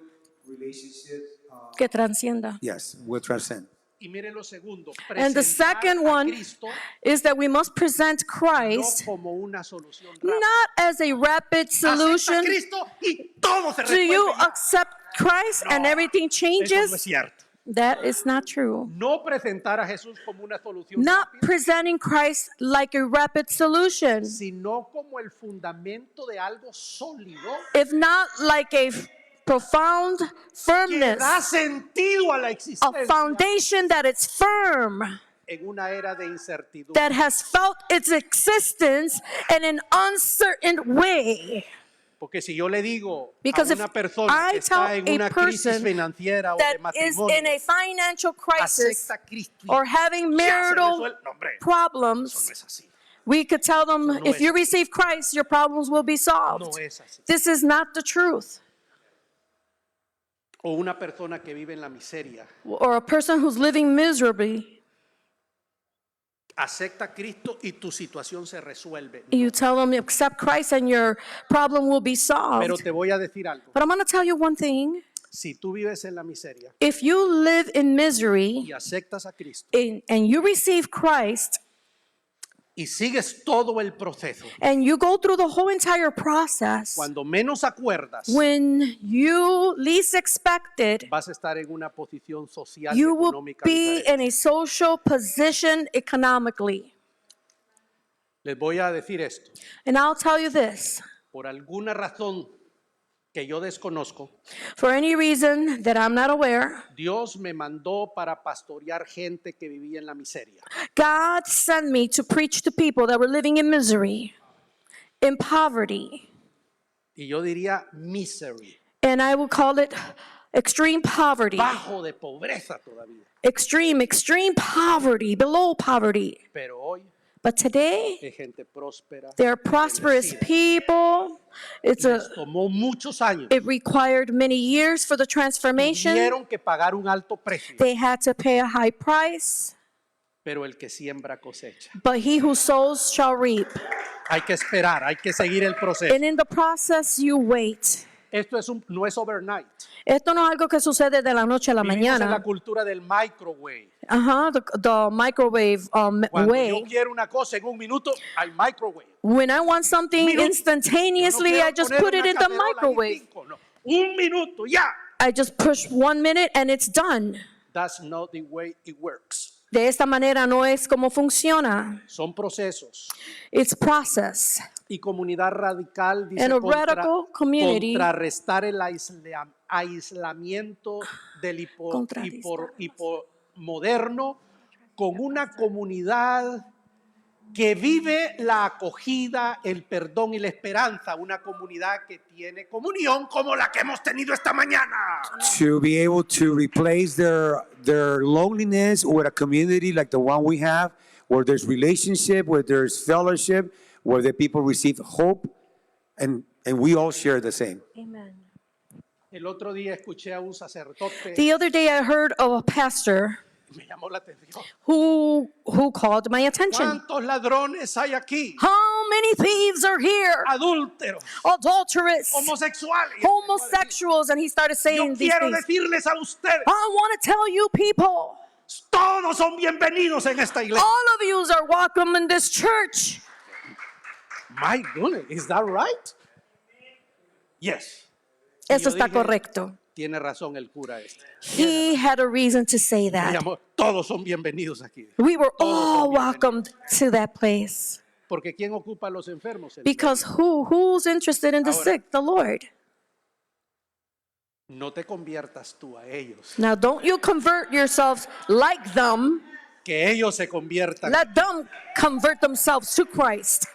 relationship. Que transcienda. Yes, will transcend. Y mire lo segundo, And the presentar second a one Cristo is that we must present no Christ como una solución rápida. not as a rapid Acepta a solution. Cristo y todo se Do you resuelve ya. accept Christ and everything Eso no es changes? cierto. That is not true. No presentar a Jesús como una solución Not rápida, presenting Christ like a rapid solution, sino como el fundamento de algo sólido if not like a profound que firmness, da sentido a la a existencia foundation that is firm, en una era de incertidumbre. that has felt its existence in an uncertain way. Porque si yo le digo Because a if una persona I que está tell en a una crisis person financiera o de that is in matrimonio, a financial crisis acepta a Cristo y or having ya se marital resuelve. No, hombre, eso no problems, es así. we could tell them, no if es you así. receive Christ, your problems will be No solved. es así. This is not the truth. O una persona que vive en la miseria, Or a person who's living miserably, Acepta a Cristo y tu situación se resuelve. You tell them, accept Christ and your problem will be Pero solved. te voy a decir algo. But I'm going to tell you one thing. Si tú vives en la miseria If you live in misery y aceptas a Cristo and you receive Christ y sigues todo el proceso, and you go through the whole entire process, cuando menos acuerdas, when you least expect it, vas a estar en una posición social y you will económica be diferente. in a social position economically. Les voy a decir esto. And I'll tell you this, Por alguna razón que yo desconozco, for any reason that I'm not aware, Dios me mandó para pastorear gente que vivía en la miseria. God sent me to preach to people that were living in misery, in poverty, Y yo diría misery, and I would call it extreme poverty. bajo de pobreza todavía. Extreme poverty, below poverty. Pero hoy But today, es gente próspera. they're prosperous bendecida. people. Les tomó muchos años. It required many years for the transformation. Tuvieron que pagar un alto precio. They had to pay a high price. Pero el que siembra cosecha. But he who sows shall reap. Hay que esperar, hay que seguir el proceso. And in the process, you wait. Esto no es overnight. Esto no es algo que sucede de la noche a la Vivimos en la mañana. cultura del microwave. The microwave Cuando yo way. quiero una cosa en un minuto, hay microwave. When I want something Minuto. instantaneously, Yo no I quiero just poner put it una in the cacerola y microwave. 5, no. Un minuto, ya. I just push 1 minute and it's done. That's not the way it works. De esta manera no es como funciona. Son procesos. It's process. Y comunidad radical dice And a radical community- contrarrestar el aislamiento del hipomoderno con una comunidad que vive la acogida, el perdón y la esperanza, una comunidad que tiene comunión como la que hemos tenido esta mañana. To be able to replace their loneliness with a community like the one we have, where there's relationship, where there's fellowship, where the people receive hope, and we all share the same. Amen. El otro día escuché a un sacerdote, The other day I heard of a pastor me llamó la atención. who called my attention. ¿Cuántos ladrones hay aquí? How many thieves are here? Adúlteros, Adulterous, homosexuales. homosexuals, and he started Yo saying these quiero things. decirles a ustedes, I want to tell you people, todos son bienvenidos en esta iglesia. all of you are welcome in this church. My goodness, is that right? Yes. Y Eso yo está dije, correcto. Tiene razón el cura este. He had a reason to say Me that. llamó, todos son bienvenidos aquí. We were Todos son all bienvenidos. welcomed to that place. Porque ¿quién ocupa a los enfermos? Because who's interested in the Ahora- sick? The Lord. No te conviertas tú a ellos. Now don't you convert yourselves like them. Que ellos se conviertan. Let them convert themselves to Christ.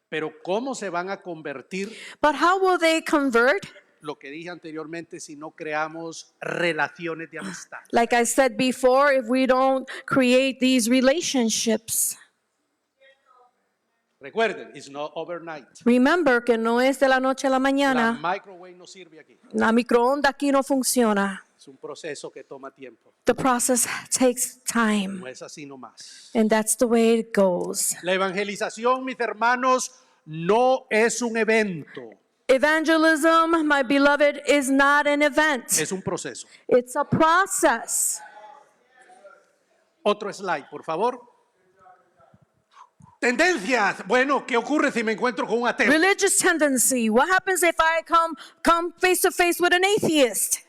Pero ¿cómo se van a convertir? But how will they convert? Lo que dije anteriormente, si no creamos relaciones de amistad. Like I said before, if we don't create these relationships. Recuerden, it's not overnight. Remember que no es de la noche a la La mañana. microwave no sirve aquí. La microonda aquí no funciona. Es un proceso que toma tiempo. The process takes time. No es así nomás. And that's the way it goes. La evangelización, mis hermanos, no es un evento, Evangelism, my beloved, is not an event. es un proceso. It's a process. Otro slide, por favor. Tendencias. Bueno, ¿qué ocurre si me encuentro con un ateo? Religious tendency. What happens if I come face to face with an atheist?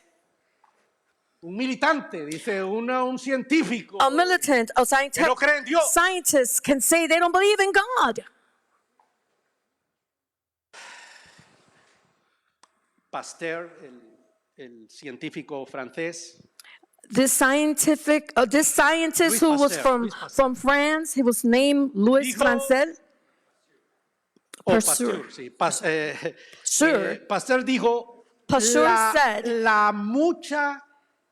Un militante, dice un científico. A militant, a Que no cree en Dios. scientist can say they don't believe in God. Pasteur, el científico francés, This scientist who was Louis Pasteur. from France, he was named Louis Dijo- Francel. o Pasteur. Pasteur, sí, Sure. Pasteur dijo, Pasteur said- la mucha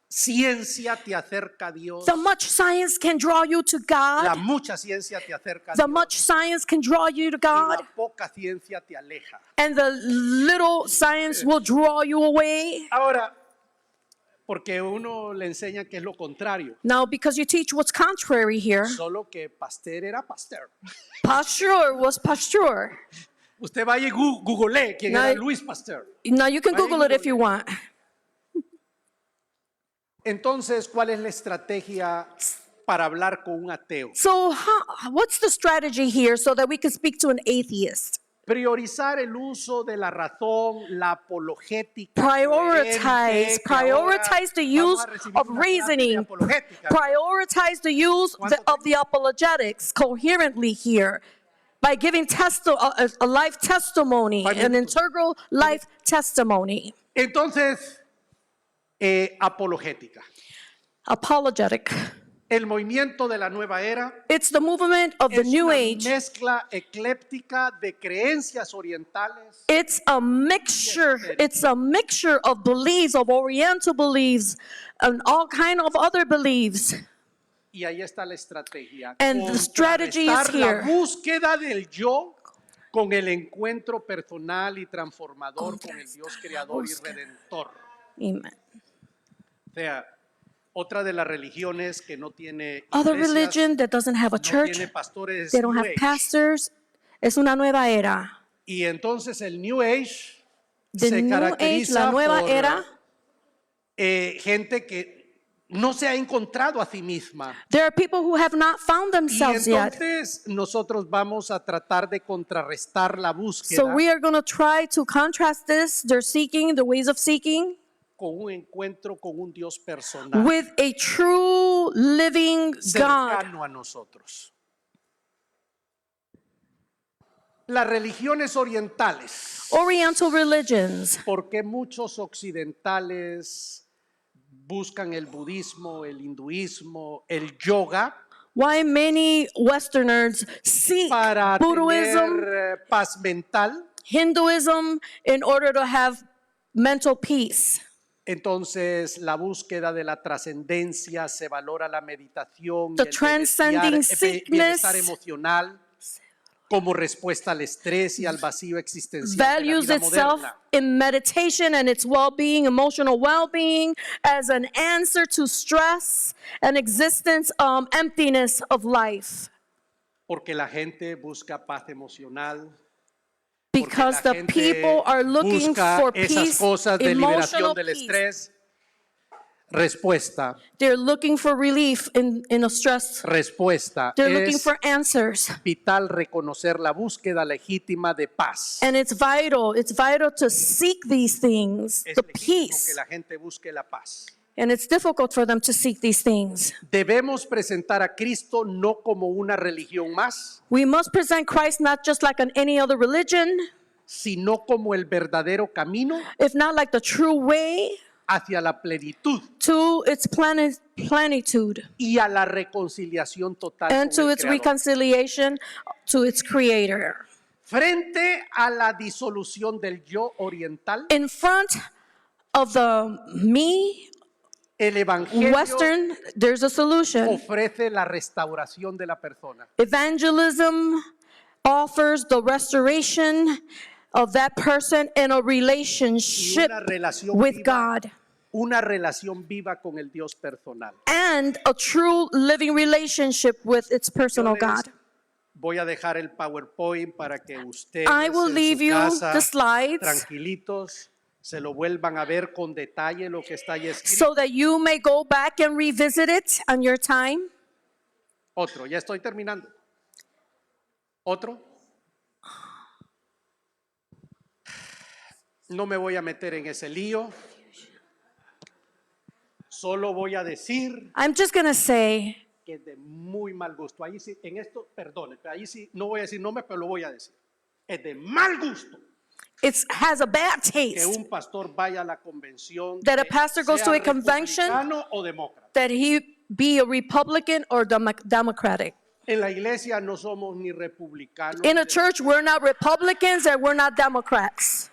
ciencia te acerca a Dios. The much science can draw you to La God. mucha ciencia te acerca a The Dios. much science can draw you to Y God. la poca ciencia te aleja. And the little science will draw you away. Ahora, porque uno le enseña que es lo contrario. Now, because you teach what's contrary here, Solo que Pasteur era Pasteur. Pasteur was Pasteur. Usted vaya y googlee quién No, era Luis Pasteur. Now, you can Vaya y Google it if you want. Entonces, ¿cuál es la estrategia para hablar con un ateo? So, what's the strategy here so that we can speak to an atheist? Priorizar el uso de la razón, la apologética. Prioritize, coherente, que ahora prioritize the vamos use a recibir of una clase de reasoning. apologética. Prioritize the use of the apologetics coherently here by giving a life testimony, 5 an minutos. integral life testimony. Entonces, apologética. Apologetic. El movimiento de la nueva era It's the movement of the es New una Age. mezcla ecléptica de creencias orientales It's a mixture. It's a mixture of beliefs, of Oriental beliefs, and all kind of other beliefs. y ahí está la estrategia. And the strategy is Contrarrestar la here. búsqueda del yo con el encuentro personal y transformador con el Dios creador y redentor. Amen. O sea, otra de las religiones que no tiene Other iglesias, religion that doesn't have a no church, tiene pastores, they don't New have Age. pastors, es una nueva era. Y entonces el New Age The se New Age, caracteriza la nueva por era, gente que no se ha encontrado a sí misma. there are people who have not found Y themselves yet. entonces nosotros vamos a tratar de contrarrestar la búsqueda So we are going to try to contrast this, their seeking, the ways of seeking, con un encuentro con un Dios personal, with a true living God. cercano a nosotros. Las religiones orientales, Oriental religions. ¿por qué muchos occidentales buscan el budismo, el hinduismo, el yoga Why many Westerners seek para Buddhism, tener paz mental? Hinduism in order to have mental peace. Entonces, la búsqueda de la trascendencia, se valora la meditación, The y el transcending bienestar sickness emocional como respuesta al estrés y al vacío existencial values de la vida itself moderna. in meditation and its well-being, emotional well-being, as an answer to stress and existence, emptiness of life. Porque la gente busca paz emocional, Because la the gente people are looking busca for esas peace, cosas de liberación emotional del peace. estrés. Respuesta, They're looking for relief in a stress. respuesta. They're looking Es for answers. vital reconocer la búsqueda legítima de paz. And it's vital to seek these things, Es the legítimo que peace. la gente busque la paz. And it's difficult for them to seek these things. Debemos presentar a Cristo no como una religión más, We must present Christ not just like any other religion, sino como el verdadero camino if not like the true way hacia la plenitud to its plenitude y a la reconciliación total and con to el its Creador. reconciliation to its creator. Frente a la disolución del yo oriental, In front of the me, el Evangelio Western, there's a solution. ofrece la restauración de la persona. Evangelism offers the restoration of that person in a Y relationship una relación with viva, God una relación viva con el Dios personal. and a true living relationship with its personal Yo les God. Voy a dejar el PowerPoint para que ustedes I will en leave su you casa, the slides tranquilitos, se lo vuelvan a ver con detalle lo que está ahí escrito. so that you may go back and revisit it on your time. Otro, ya estoy terminando. Otro. No me voy a meter en ese lío. Solo voy a decir I'm just going to say, que es de muy mal gusto. Ahí sí, en esto, perdone, pero ahí sí no voy a decir nombre, pero lo voy a decir. Es de mal gusto it has a bad que taste un pastor vaya a la convención, that a que pastor goes to sea a convention republicano o demócrata. that he be a Republican or Democratic. En la iglesia no somos ni republicanos. In a church, we're not Republicans and we're not Democrats.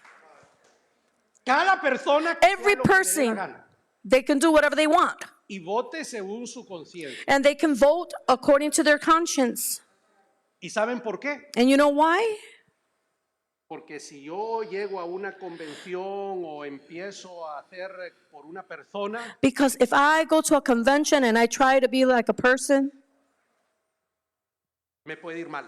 Cada persona que Every haga lo que le dé la person, gana they can do whatever they want. y vote según su conciencia. And they can vote according to their conscience. ¿Y saben por qué? And you know why? Porque si yo llego a una convención o empiezo a hacer por una persona, Because if I go to a convention and I try to be like a person, me puede ir mal.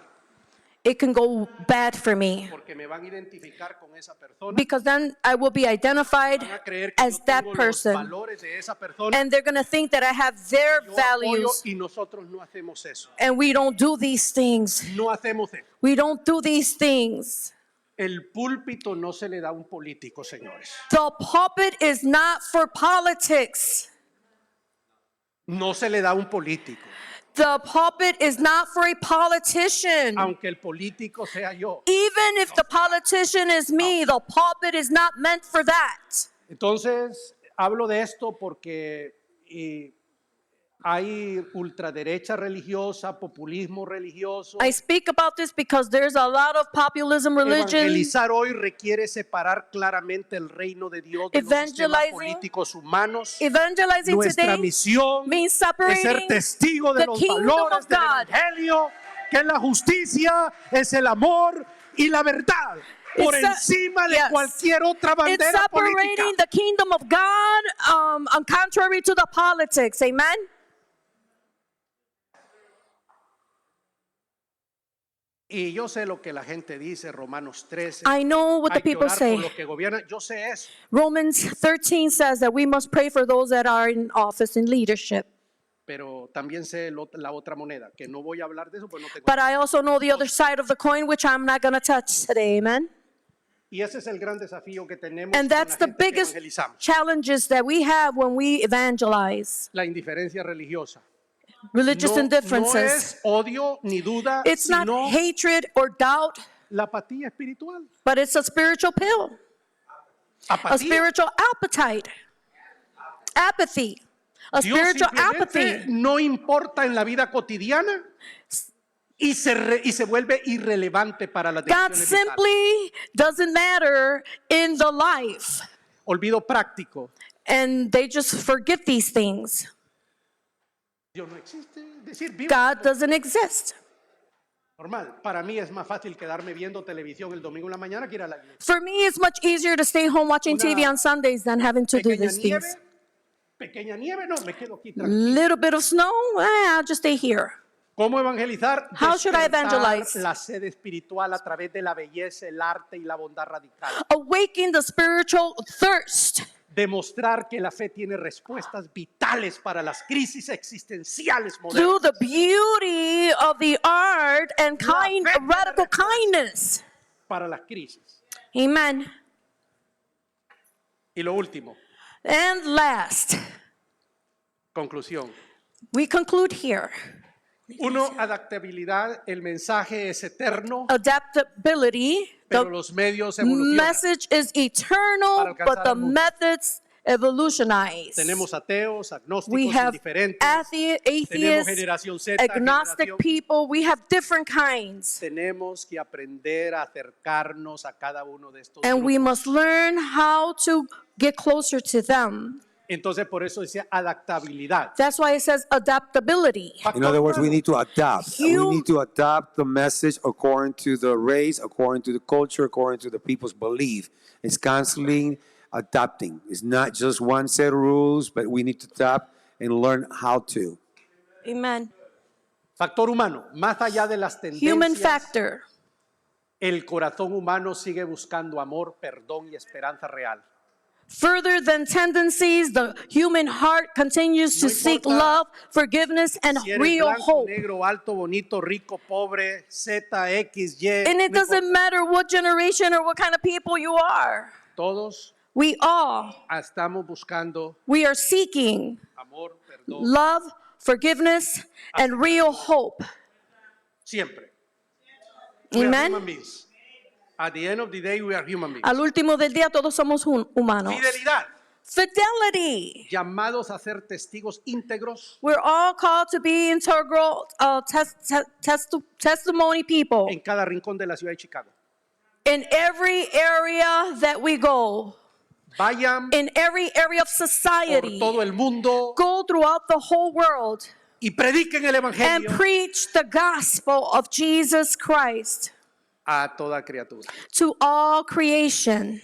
it can go bad for me. Porque me van a identificar con esa persona. Because then I will be identified Van a creer que as yo that tengo los person. valores de esa persona. And they're going to think that I have their Yo apoyo values. y nosotros no hacemos eso. And we don't do these things. No hacemos eso. We don't do these things. El púlpito no se le da a un político, señores. The pulpit is not for politics. No se le da a un político. The pulpit is not for a politician. Aunque el político sea yo. Even if the politician is me, the pulpit is not meant for that. Entonces, hablo de esto porque hay ultraderecha religiosa, populismo religioso. I speak about this because there's a lot of populism religion. Evangelizar hoy requiere separar claramente el reino de Dios de los sistemas Evangelizing- políticos humanos. Evangelizing Nuestra today misión means es ser separating testigo de the los kingdom valores of del God. evangelio, que es la justicia, es el amor y la verdad, por It's encima de yes. cualquier otra It's bandera separating política. the kingdom of God on contrary to the politics. Amen? Y yo sé lo que la gente dice, Romanos 13. I know what the hay que people orar say. por los que gobiernan. Yo sé eso, Romans 13 says that we must pray for those that are in office in leadership. pero también sé la otra moneda, que no voy a hablar de eso, pues no tengo. But I also know the other side of the coin, which I'm not going to touch today. Amen? Y ese es el gran desafío que tenemos And con that's la the gente que biggest evangelizamos. challenges that we have when we evangelize. La indiferencia religiosa. Religious No indifferences. es odio ni duda, It's not sino hatred or doubt, la apatía espiritual. but it's a spiritual pill, a Apatía. spiritual appetite, apathy, a Dios spiritual simplemente apathy. no importa en la vida cotidiana y se vuelve irrelevante para las God decisiones vitales. simply doesn't matter in the life, Olvido práctico. and they just forget these things. Dios no existe. Decir, vivo God doesn't exist. normal. Para mí es más fácil quedarme viendo televisión el domingo en la mañana que ir a la iglesia. For me, it's much easier to stay home watching TV on Sundays than having to do Pequeña these nieve, things. pequeña nieve, no, me quedo aquí tranquilo. Little bit of snow, I'll just stay here. ¿Cómo evangelizar? How should I Despertar evangelize? la sed espiritual a través de la belleza, el arte y la bondad radical. Awaken the spiritual thirst. Demostrar que la fe tiene respuestas vitales para las crisis existenciales Through modernas. the beauty of the art and kind, fe radical tiene kindness. Para las crisis. Amen. Y lo último, And last, conclusión. we conclude here. Uno, adaptabilidad. El mensaje es eterno, Adaptability. pero The los medios evolucionan. message is eternal, Para alcanzar but the al mundo. methods evolutionize. Tenemos ateos, agnósticos, We have indiferentes. Tenemos atheists, generación Z, agnostic generación- people. We have different kinds. Tenemos que aprender a acercarnos a cada uno de estos And we grupos. must learn how to get closer to them. Entonces, por eso dice adaptabilidad. That's why it says adaptability. In other words, we need to adapt. We You- need to adapt the message according to the race, according to the culture, according to the people's belief. It's constantly adapting. It's not just one set of rules, but we need to adapt and learn how to. Amen. Factor humano, más allá de las Human tendencias, factor. el corazón humano sigue buscando amor, perdón y esperanza real. Further than tendencies, the human heart continues to No seek importa love, forgiveness, and Si eres real blanco, hope. negro, alto, bonito, rico, pobre, Z, X, Y, And it no doesn't importa. matter what generation or what kind of people you are. Todos We all, estamos buscando we are seeking amor, perdón, love, forgiveness, and real hope. siempre. We are Amen. human beings. At the end of the day, we are human beings. Al último del día, todos somos humanos. Fidelidad. Fidelity. Llamados a ser testigos íntegros We're all called to be integral testimony people en cada rincón de la ciudad de Chicago. in every area that we go, Vayan in every area of por society. todo el mundo Go throughout the whole world y prediquen el and evangelio preach the gospel of Jesus Christ a toda criatura. to all creation.